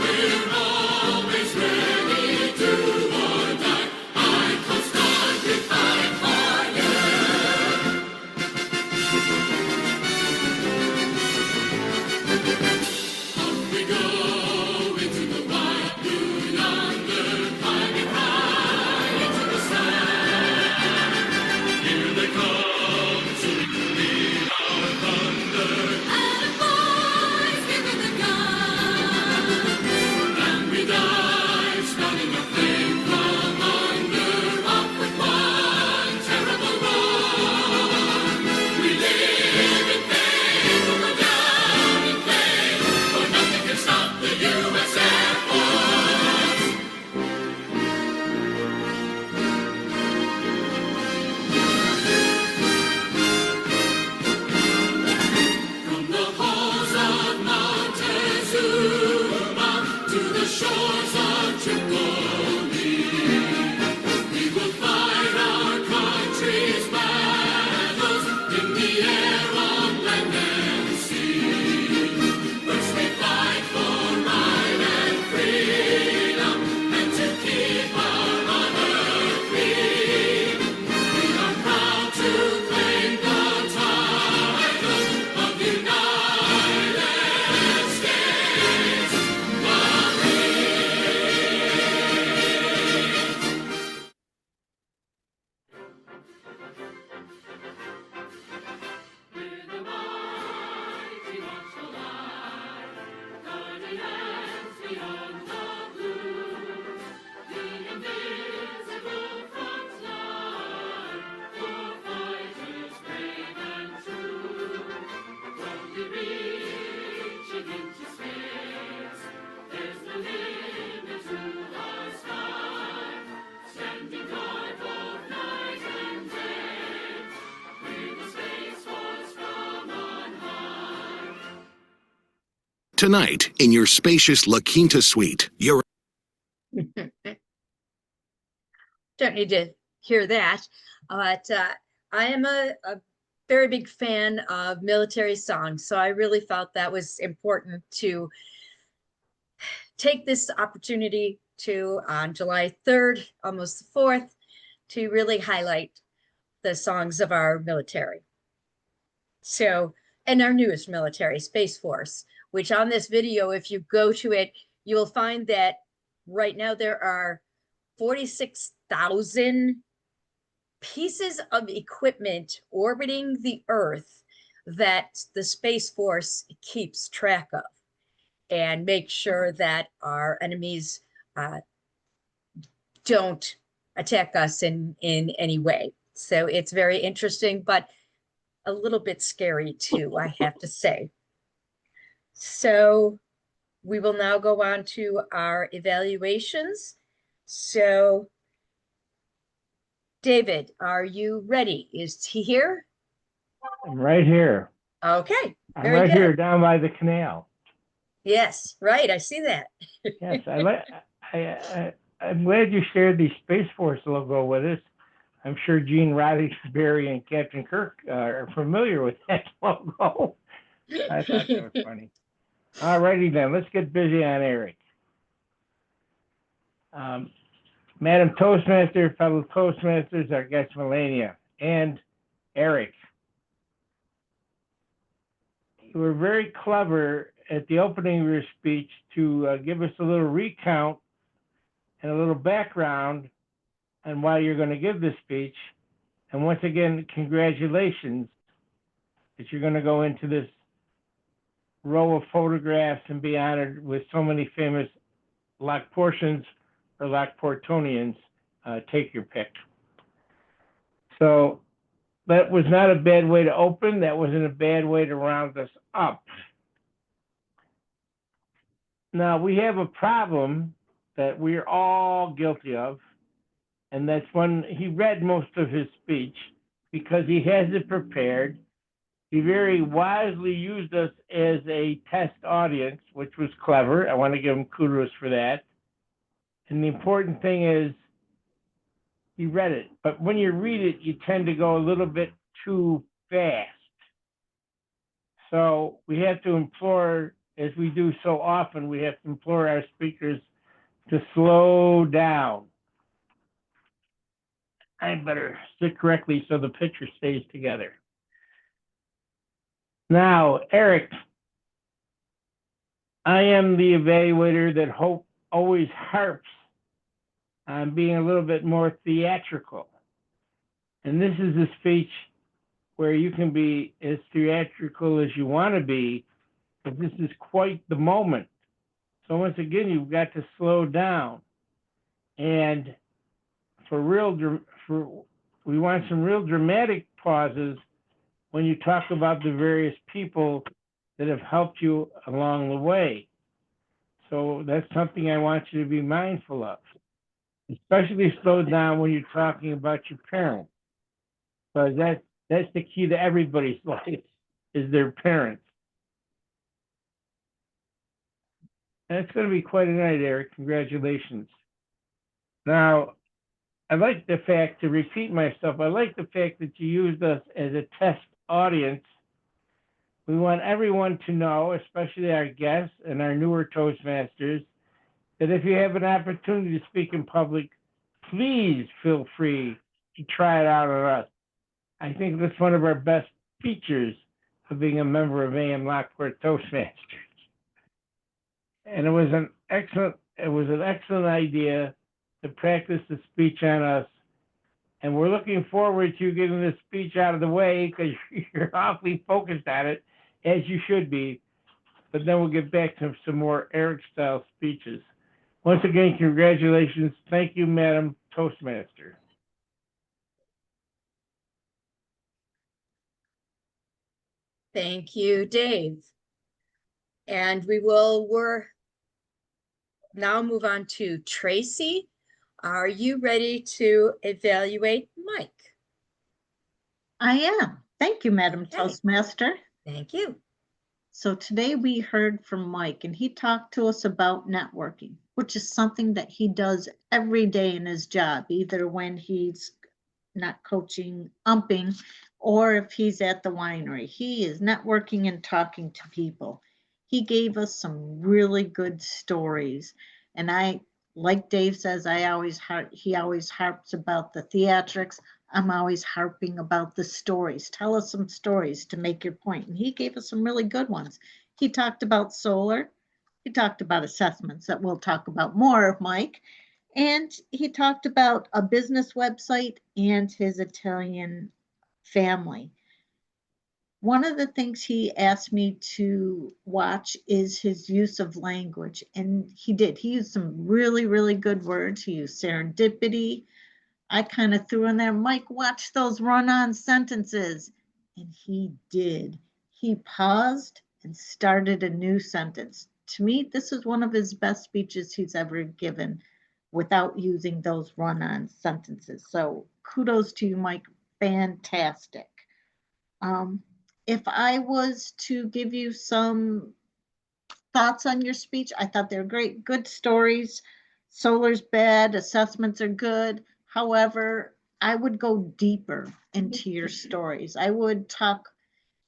We're always ready to or die. I Coast Guard, we fight for you. Up we go into the wide blue yonder, climbing high into the sky. Here they come, soon to be our thunder. And boys, give me the gun. And we dive, spouting a flame from under, off with one terrible roar. We live in fame, we'll go down in flame, for nothing can stop the U.S. Air Force. From the halls of Montezuma to the shores of Tripoli, we will fight our country's battles in the air, on land and sea. First we fight for right and freedom, and to keep our honor free. We are proud to claim the title of United States Marines. Tonight, in your spacious La Quinta suite, you're Don't need to hear that, but I am a very big fan of military songs, so I really felt that was important to take this opportunity to, on July 3rd, almost the 4th, to really highlight the songs of our military. So, and our newest military, Space Force, which on this video, if you go to it, you will find that right now there are 46,000 pieces of equipment orbiting the Earth that the Space Force keeps track of and make sure that our enemies don't attack us in any way. So it's very interesting, but a little bit scary too, I have to say. So we will now go on to our evaluations. So David, are you ready? Is he here? I'm right here. Okay, I'm very right good. here down by the canal. Yes, right, I see that. Yes, I'm glad you shared the Space Force logo with us. I'm sure Gene Roddenberry and Captain Kirk are familiar with that logo. I thought that was funny. All righty then, let's get busy on Eric. Madam Toastmaster, fellow Toastmasters, our guest Melania, and Eric. You were very clever at the opening of your speech to give us a little recount and a little background on why you're going to give this speech. And once again, congratulations that you're going to go into this row of photographs and be honored with so many famous Lockportians or Lockportonians. Take your pick. So that was not a bad way to open. That wasn't a bad way to round us up. Now, we have a problem that we're all guilty of, and that's when he read most of his speech because he has it prepared. He very wisely used us as a test audience, which was clever. I want to give him kudos for that. And the important thing is he read it. But when you read it, you tend to go a little bit too fast. So we have to implore, as we do so often, we have to implore our speakers to slow down. I better sit correctly so the picture stays together. Now, Eric, I am the evaluator that always harps on being a little bit more theatrical. And this is a speech where you can be as theatrical as you want to be, but this is quite the moment. So once again, you've got to slow down. And we want some real dramatic pauses when you talk about the various people that have helped you along the way. So that's something I want you to be mindful of. Especially slow down when you're talking about your parents. Because that's the key to everybody's life, is their parents. And it's going to be quite a night, Eric. Congratulations. Now, I like the fact, to repeat myself, I like the fact that you used us as a test audience. We want everyone to know, especially our guests and our newer Toastmasters, that if you have an opportunity to speak in public, please feel free to try it out on us. I think that's one of our best features of being a member of AM Lockport Toastmasters. And it was an excellent idea to practice the speech on us. And we're looking forward to getting this speech out of the way because you're awfully focused on it, as you should be. But then we'll get back to some more Eric-style speeches. Once again, congratulations. Thank you, Madam Toastmaster. Thank you, Dave. And we're now move on to Tracy. Are you ready to evaluate Mike? I am. Thank you, Madam Toastmaster. Thank you. So today we heard from Mike, and he talked to us about networking, which is something that he does every day in his job, either when he's not coaching, umping, or if he's at the winery. He is networking and talking to people. He gave us some really good stories. And I, like Dave says, he always harps about the theatrics. I'm always harping about the stories. Tell us some stories to make your point. And he gave us some really good ones. He talked about solar. He talked about assessments that we'll talk about more of, Mike. And he talked about a business website and his Italian family. One of the things he asked me to watch is his use of language. And he did. He used some really, really good words. He used serendipity. I kind of threw in there, Mike, watch those run-on sentences. And he did. He paused and started a new sentence. To me, this is one of his best speeches he's ever given without using those run-on sentences. So kudos to you, Mike. Fantastic. If I was to give you some thoughts on your speech, I thought they were great. Good stories. Solar's bad. Assessments are good. However, I would go deeper into your stories. I would talk,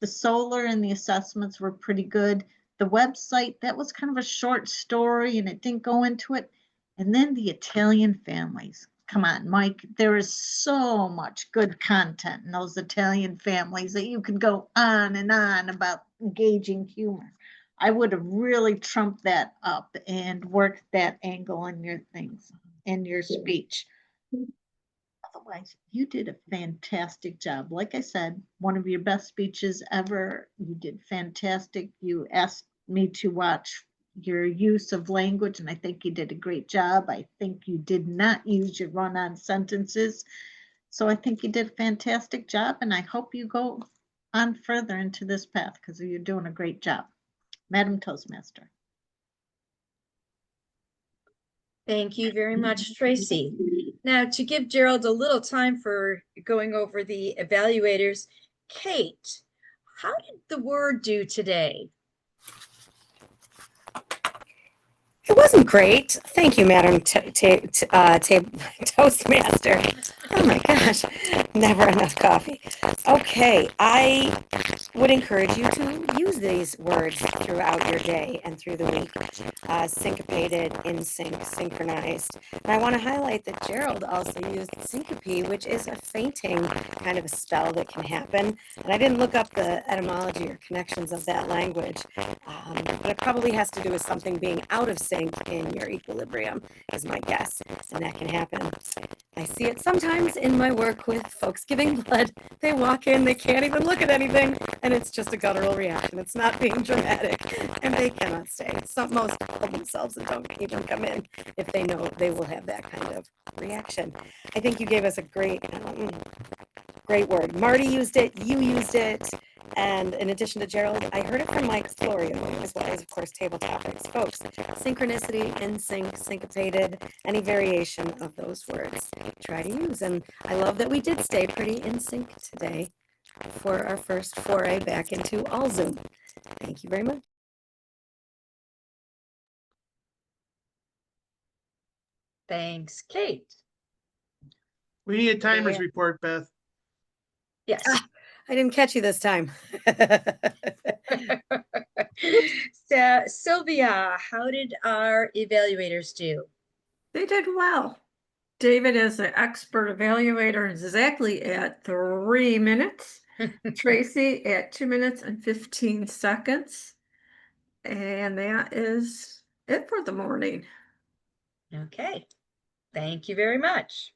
the solar and the assessments were pretty good. The website, that was kind of a short story and it didn't go into it. And then the Italian families. Come on, Mike, there is so much good content in those Italian families that you could go on and on about engaging humor. I would have really trumped that up and worked that angle in your things, in your speech. Otherwise, you did a fantastic job. Like I said, one of your best speeches ever. You did fantastic. You asked me to watch your use of language, and I think you did a great job. I think you did not use your run-on sentences. So I think you did a fantastic job, and I hope you go on further into this path because you're doing a great job. Madam Toastmaster. Thank you very much, Tracy. Now, to give Gerald a little time for going over the evaluators, Kate, how did the word do today? It wasn't great. Thank you, Madam Toastmaster. Oh my gosh, never enough coffee. Okay, I would encourage you to use these words throughout your day and through the week. Syncopated, in sync, synchronized. And I want to highlight that Gerald also used syncope, which is a fainting kind of a spell that can happen. And I didn't look up the etymology or connections of that language, but it probably has to do with something being out of sync in your equilibrium, is my guess. And that can happen. I see it sometimes in my work with folks giving blood. They walk in, they can't even look at anything, and it's just a guttural reaction. It's not being dramatic, and they cannot stay. Most of themselves that don't even come in if they know they will have that kind of reaction. I think you gave us a great word. Marty used it, you used it, and in addition to Gerald, I heard it from Mike Florio, as well as, of course, table topics. Folks, synchronicity, in sync, syncopated, any variation of those words, try to use. And I love that we did stay pretty in sync today for our first foray back into all Zoom. Thank you very much. Thanks, Kate. We need a timers Yeah. report, Beth. Yes. I didn't catch you this time. So, Sylvia, how did our evaluators do? They did well. David is an expert evaluator exactly at 3 minutes. Tracy at 2 minutes and 15 seconds. And that is it for the morning. Okay. Thank you very much.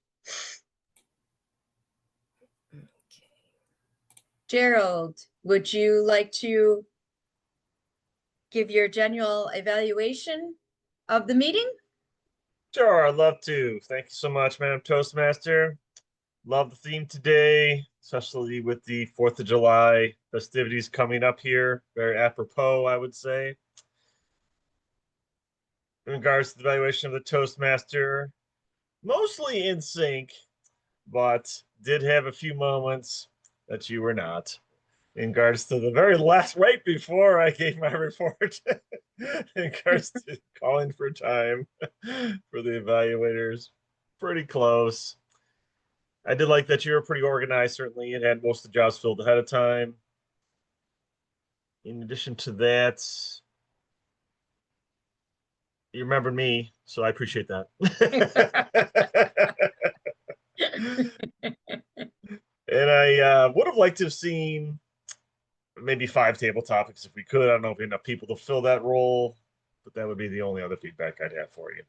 Gerald, would you like to give your general evaluation of the meeting? Sure, I'd love to. Thank you so much, Madam Toastmaster. Love the theme today, especially with the 4th of July festivities coming up here. Very apropos, I would say. In regards to the evaluation of the Toastmaster, mostly in sync, but did have a few moments that you were not. in regards to the very last, right before I gave my report, in regards to calling for time for the evaluators. Pretty close. I did like that you were pretty organized, certainly, and had most of the jobs filled ahead of time. In addition to that, you remembered me, so I appreciate that. And I would have liked to have seen maybe 5 table topics if we could. I don't know if we have enough people to fill that role, but that would be the only other feedback I'd have for you.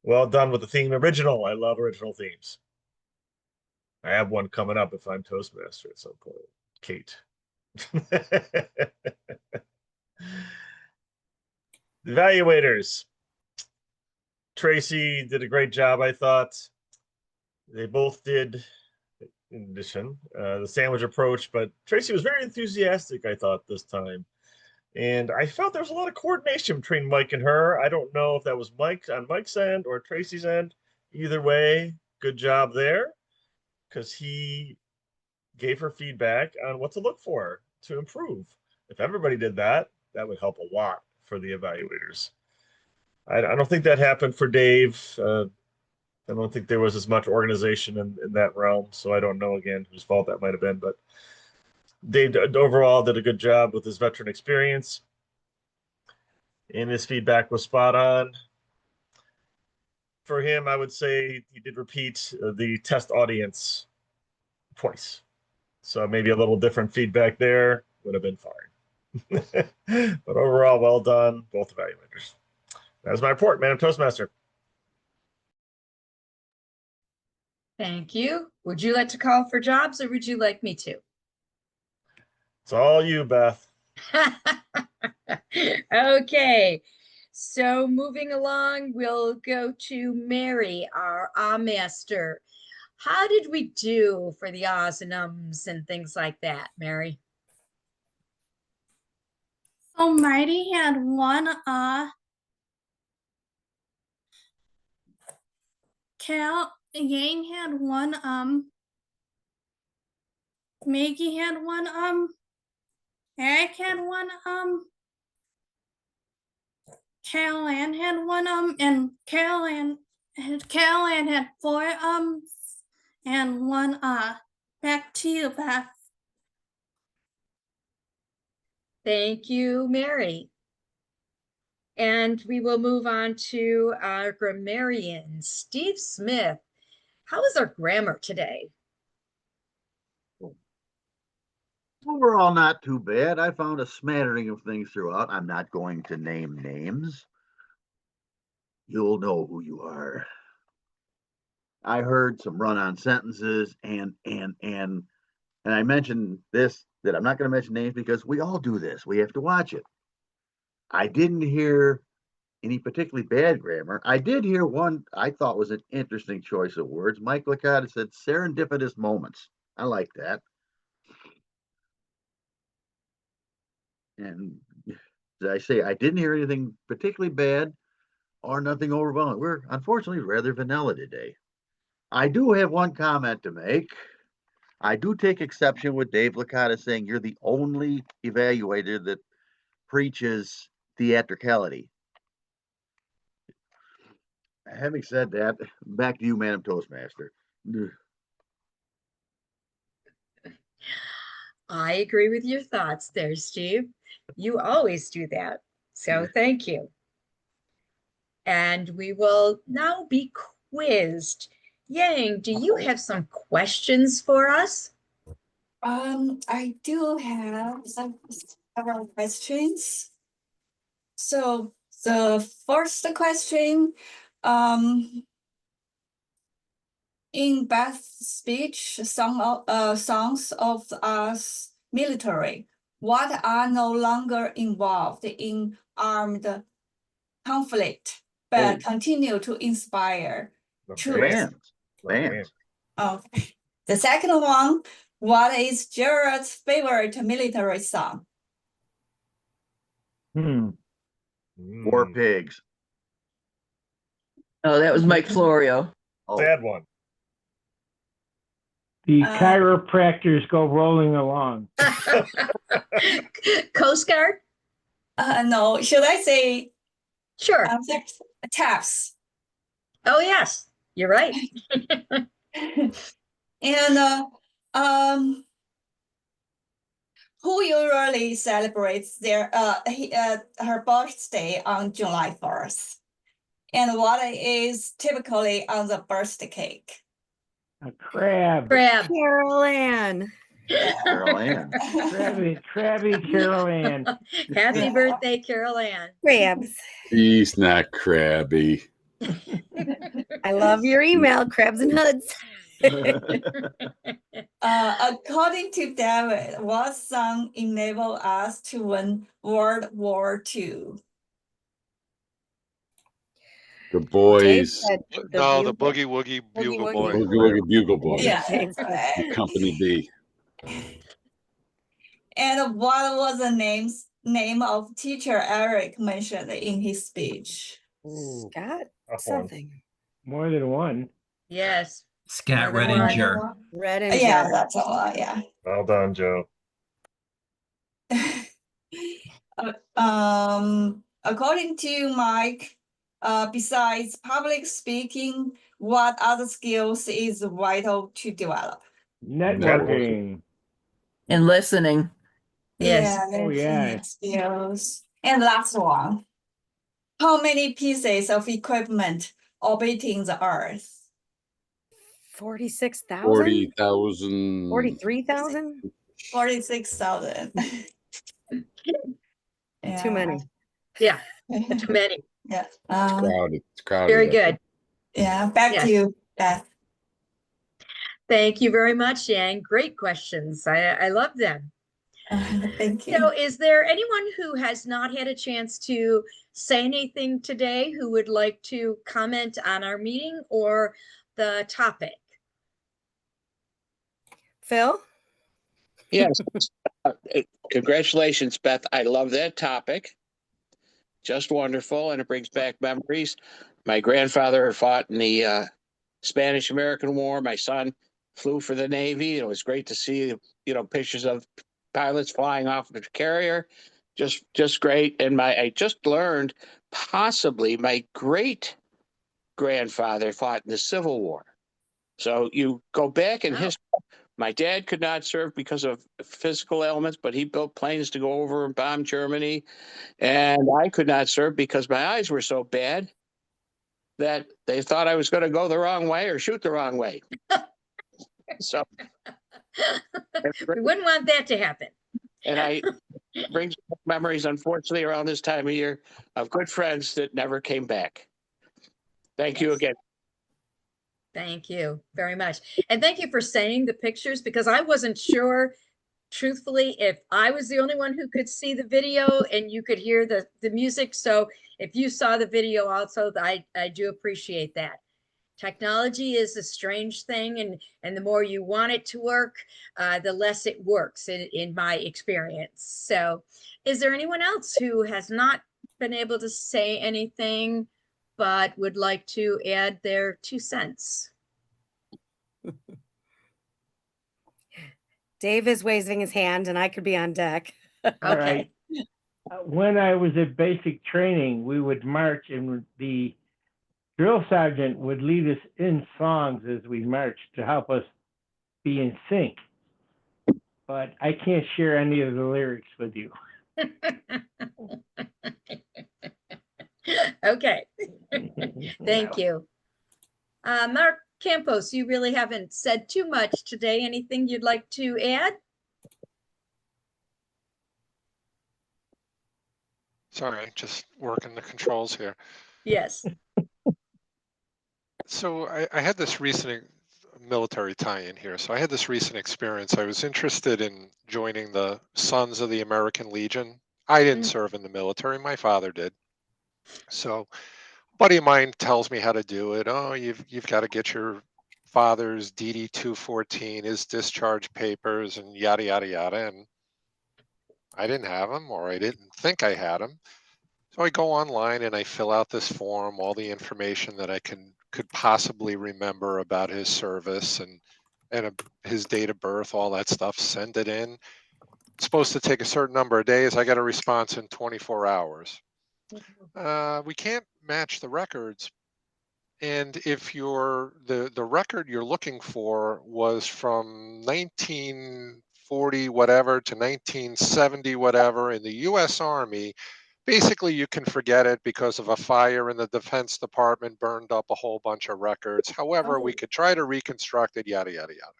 Well done with the theme original. I love original themes. I have one coming up if I'm Toastmaster at some point. Kate. Evaluators. Tracy did a great job, I thought. They both did, in addition, the sandwich approach, but Tracy was very enthusiastic, I thought, this time. And I felt there was a lot of coordination between Mike and her. I don't know if that was Mike on Mike's end or Tracy's end. Either way, good job there, because he gave her feedback on what to look for to improve. If everybody did that, that would help a lot for the evaluators. I don't think that happened for Dave. I don't think there was as much organization in that realm, so I don't know, again, whose fault that might have been. But Dave overall did a good job with his veteran experience, and his feedback was spot on. For him, I would say he did repeat the test audience twice. So maybe a little different feedback there would have been fine. But overall, well done, both evaluators. That was my report, Madam Toastmaster. Thank you. Would you like to call for jobs or would you like me to? It's all you, Beth. Okay, so moving along, we'll go to Mary, our master. How did we do for the ahs and ums and things like that, Mary? So Marty had one Yang had one Maggie had one Eric had one Carol Ann had one and Carol Ann had 4 and one back to you, Beth. Thank you, Mary. And we will move on to our grammarian, Steve Smith. How is our grammar today? Overall, not too bad. I found a smattering of things throughout. I'm not going to name names. You'll know who you are. I heard some run-on sentences and I mentioned this, that I'm not going to mention names because we all do this. We have to watch it. I didn't hear any particularly bad grammar. I did hear one I thought was an interesting choice of words. Mike Licata said serendipitous moments. I like that. And as I say, I didn't hear anything particularly bad or nothing overwhelming. We're unfortunately rather vanilla today. I do have one comment to make. I do take exception with Dave Licata saying you're the only evaluator that preaches theatricality. Having said that, back to you, Madam Toastmaster. I agree with your thoughts there, Steve. You always do that. So thank you. And we will now be quizzed. Yang, do you have some questions for us? I do have several questions. So the first question, in Beth's speech, songs of us military, what are no longer involved in armed conflict, but continue to inspire troops? Bands. Okay. The second one, what is Gerard's favorite military song? War Pigs. Oh, that was Mike Florio. Sad one. The chiropractors go rolling along. Coast Guard? No, should I say Sure. taps? Oh, yes, you're right. And who usually celebrates her birthday on July 1st? And what is typically on the birthday cake? A crab. Crab. Carol Ann. Carol Ann. Crabby Carol Ann. Happy birthday, Carol Ann. Crabs. He's not crabby. I love your email, Crabs and Hoods. According to David, what song enabled us to win World War II? The boys. No, the Boogie Woogie Bugle Boy. Boogie Woogie Bugle Boys. Yeah. The Company B. And what was the name of teacher Eric mentioned in his speech? Scott something. More than one. Yes. Scott More than Redinger. one. Redinger. Yeah, that's a lot. Yeah. Well done, Joe. According to Mike, besides public speaking, what other skills is vital to develop? Networking. And listening. Yes. Yeah, Oh, yeah. listening skills. And last one. How many pieces of equipment orbiting the Earth? 46,000? 40,000. 43,000? 46,000. Too many. Yeah, too many. Yeah. It's crowded. It's crowded. Very good. Yeah, back to you, Beth. Thank you very much, Yang. Great questions. I love them. Thank you. So is there anyone who has not had a chance to say anything today who would like to comment on our meeting or the topic? Phil? Yes. Congratulations, Beth. I love that topic. Just wonderful. And it brings back memories. My grandfather fought in the Spanish-American War. My son flew for the Navy. It was great to see, pictures of pilots flying off of the carrier. Just great. And I just learned possibly my great grandfather fought in the Civil War. So you go back in history. My dad could not serve because of physical ailments, but he built planes to go over and bomb Germany. And I could not serve because my eyes were so bad that they thought I was going to go the wrong way or shoot the wrong way. So we wouldn't want that to happen. And it brings back memories, unfortunately, around this time of year of good friends that never came back. Thank you again. Thank you very much. And thank you for saying the pictures, because I wasn't sure, truthfully, if I was the only one who could see the video and you could hear the music. So if you saw the video also, I do appreciate that. Technology is a strange thing, and the more you want it to work, the less it works in my experience. So is there anyone else who has not been able to say anything but would like to add their 2 cents? Dave is waving his hand and I could be on deck. All right. When I was at basic training, we would march and the drill sergeant would lead us in songs as we marched to help us be in sync. But I can't share any of the lyrics with you. Okay. Thank you. Mark Campos, you really haven't said too much today. Anything you'd like to add? Sorry, just working the controls here. Yes. So I had this recent military tie-in here. So I had this recent experience. I was interested in joining the Sons of the American Legion. I didn't serve in the military. My father did. So a buddy of mine tells me how to do it. Oh, you've got to get your father's DD 214, his discharge papers, and yada yada yada. And I didn't have them, or I didn't think I had them. So I go online and I fill out this form, all the information that I could possibly remember about his service, and and his date of birth, all that stuff, send it in. It's supposed to take a certain number of days. I got a response in 24 hours. We can't match the records. And if the record you're looking for was from 1940 whatever to 1970 whatever in the U.S. Army, basically you can forget it because of a fire in the Defense Department burned up a whole bunch of records. However, we could try to reconstruct it, yada yada yada.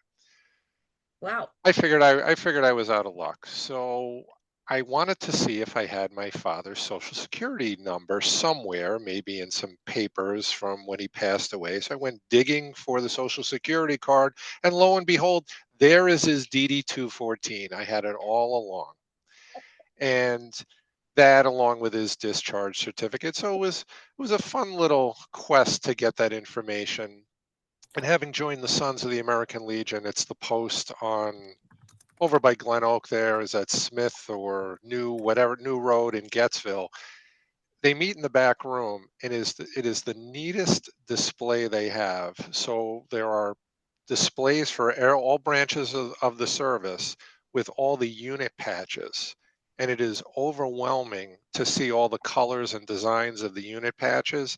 Wow. I figured I was out of luck. So I wanted to see if I had my father's social security number somewhere, maybe in some papers from when he passed away. So I went digging for the social security card, and lo and behold, there is his DD 214. I had it all along. And that along with his discharge certificate. So it was a fun little quest to get that information. And having joined the Sons of the American Legion, it's the post on over by Glen Oak. There is at Smith or New Road in Gettsville. They meet in the back room, and it is the neatest display they have. So there are displays for all branches of the service with all the unit patches. And it is overwhelming to see all the colors and designs of the unit patches.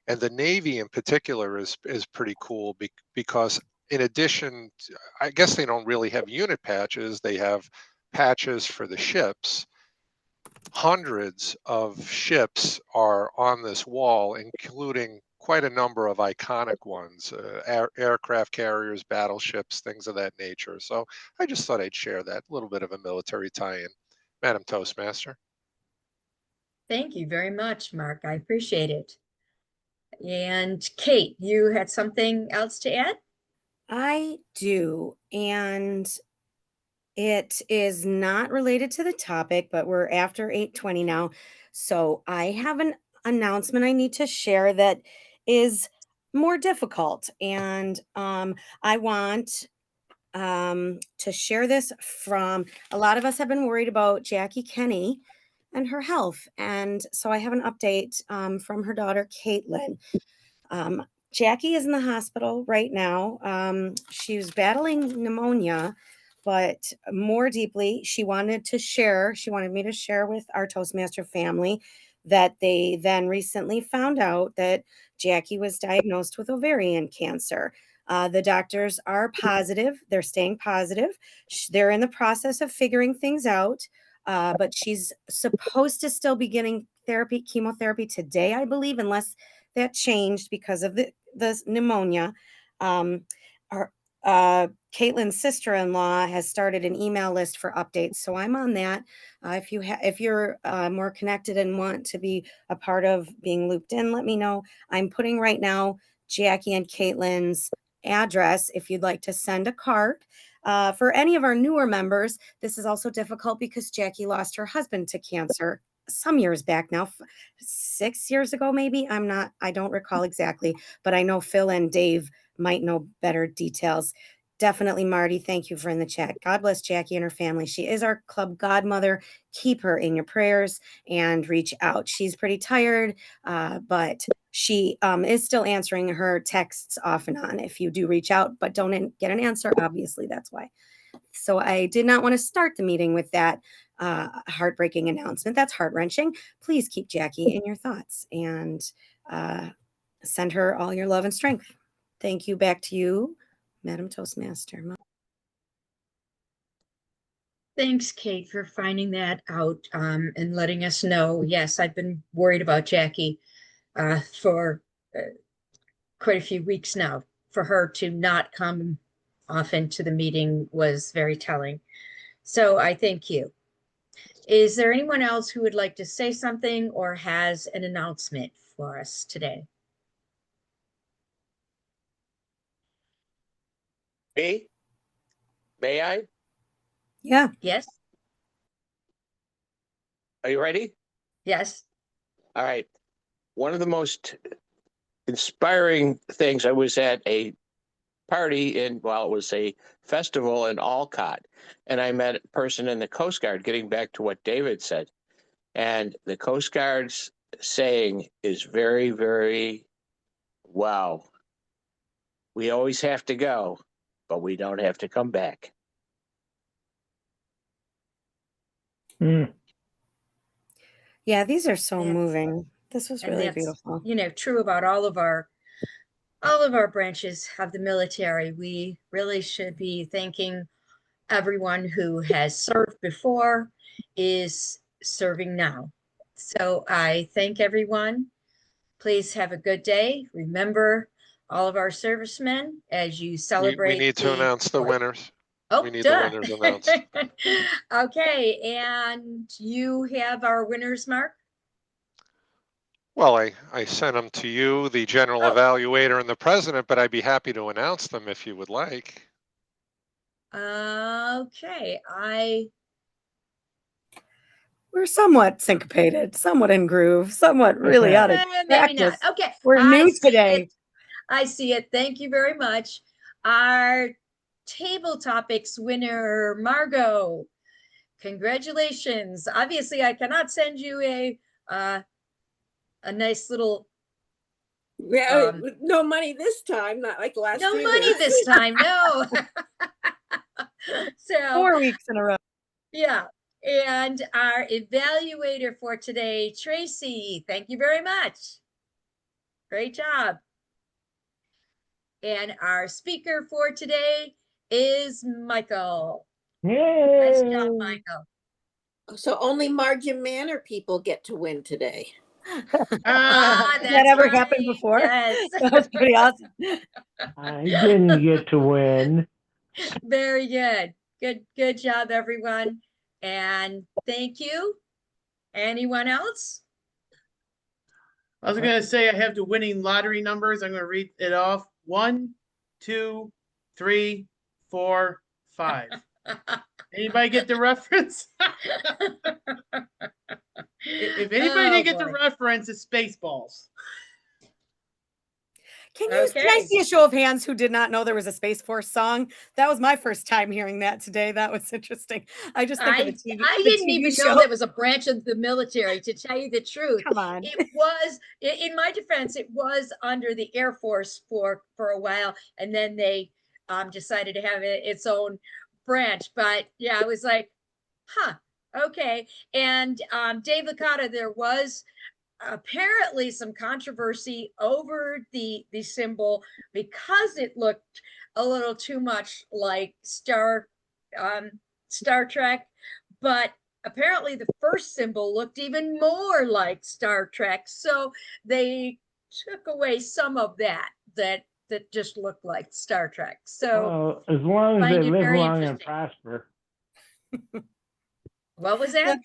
And the Navy in particular is pretty cool because in addition, I guess they don't really have unit patches. They have patches for the ships. Hundreds of ships are on this wall, including quite a number of iconic ones, aircraft carriers, battleships, things of that nature. So I just thought I'd share that little bit of a military tie-in. Madam Toastmaster. Thank you very much, Mark. I appreciate it. And Kate, you had something else to add? I do. And it is not related to the topic, but we're after 8:20 now. So I have an announcement I need to share that is more difficult. And I want to share this from a lot of us have been worried about Jackie Kenny and her health. And so I have an update from her daughter, Caitlin. Jackie is in the hospital right now. She was battling pneumonia, but more deeply, she wanted me to share with our Toastmaster family that they then recently found out that Jackie was diagnosed with ovarian cancer. The doctors are positive, they're staying positive. They're in the process of figuring things out. But she's supposed to still be getting chemotherapy today, I believe, unless that changed because of the pneumonia. Our Caitlin's sister-in-law has started an email list for updates, so I'm on that. If you're more connected and want to be a part of being looped in, let me know. I'm putting right now Jackie and Caitlin's address if you'd like to send a card. For any of our newer members, this is also difficult because Jackie lost her husband to cancer some years back now, 6 years ago, maybe. I don't recall exactly, but I know Phil and Dave might know better details. Definitely, Marty, thank you for in the chat. God bless Jackie and her family. She is our club godmother. Keep her in your prayers and reach out. She's pretty tired, but she is still answering her texts off and on if you do reach out, but don't get an answer. Obviously, that's why. So I did not want to start the meeting with that heartbreaking announcement. That's heart-wrenching. Please keep Jackie in your thoughts and send her all your love and strength. Thank you. Back to you, Madam Toastmaster. Thanks, Kate, for finding that out and letting us know. Yes, I've been worried about Jackie for quite a few weeks now. For her to not come often to the meeting was very telling. So I thank you. Is there anyone else who would like to say something or has an announcement for us today? Me? May I? Yeah. Yes. Are you ready? Yes. All right. One of the most inspiring things, I was at a party it was a festival in Alcott, and I met a person in the Coast Guard, getting back to what David said. And the Coast Guard's saying is very, very, wow. We always have to go, but we don't have to come back. Yeah, these are so That's- moving. This was And really that's, beautiful. you know, true about all of our branches of the military. We really should be thanking everyone who has served before, is serving now. So I thank everyone. Please have a good day. Remember all of our servicemen as you celebrate. We need to announce the winners. Oh, We need duh. the winners announced. Okay, and you have our winners, Mark? Well, I sent them to you, the general evaluator, and the president, but I'd be happy to announce them if you would like. Okay, We're somewhat syncopated, somewhat in groove, somewhat really out of maybe not. practice. Okay, We're I new see today. it. I see it. Thank you very much. Our table topics winner, Margot. Congratulations. Obviously, I cannot send you a nice little Yeah, no money this time, not like last no few money weeks. this time, no. So 4 weeks in a row. yeah. And our evaluator for today, Tracy, thank you very much. Great job. And our speaker for today is Michael. Nice job, Michael. So only Margin Manor people get to win today. That's that ever right. happened before? Yes. That was pretty awesome. I didn't get to win. Very good. Good job, everyone. And thank you. Anyone else? I was gonna say I have the winning lottery numbers. I'm gonna read it off. 1, 2, 3, 4, 5. Anybody get the reference? If anybody didn't get the reference, it's Spaceballs. Can I see a show of hands who did not know there was a Space Force song? That was my first time hearing that today. That was interesting. I just think of the TV. I the didn't TV even show. know that was a branch of the military, to tell you the truth. Come on. It was, in my defense, it was under the Air Force for a while, and then they decided to have its own branch. But yeah, I was like, huh, okay. And Dave Licata, there was apparently some controversy over the symbol because it looked a little too much like Star Trek, but apparently the first symbol looked even more like Star Trek, so they took away some of that just looked like Star Trek. So Well, as long as they find it live very long and interesting. prosper. What was that?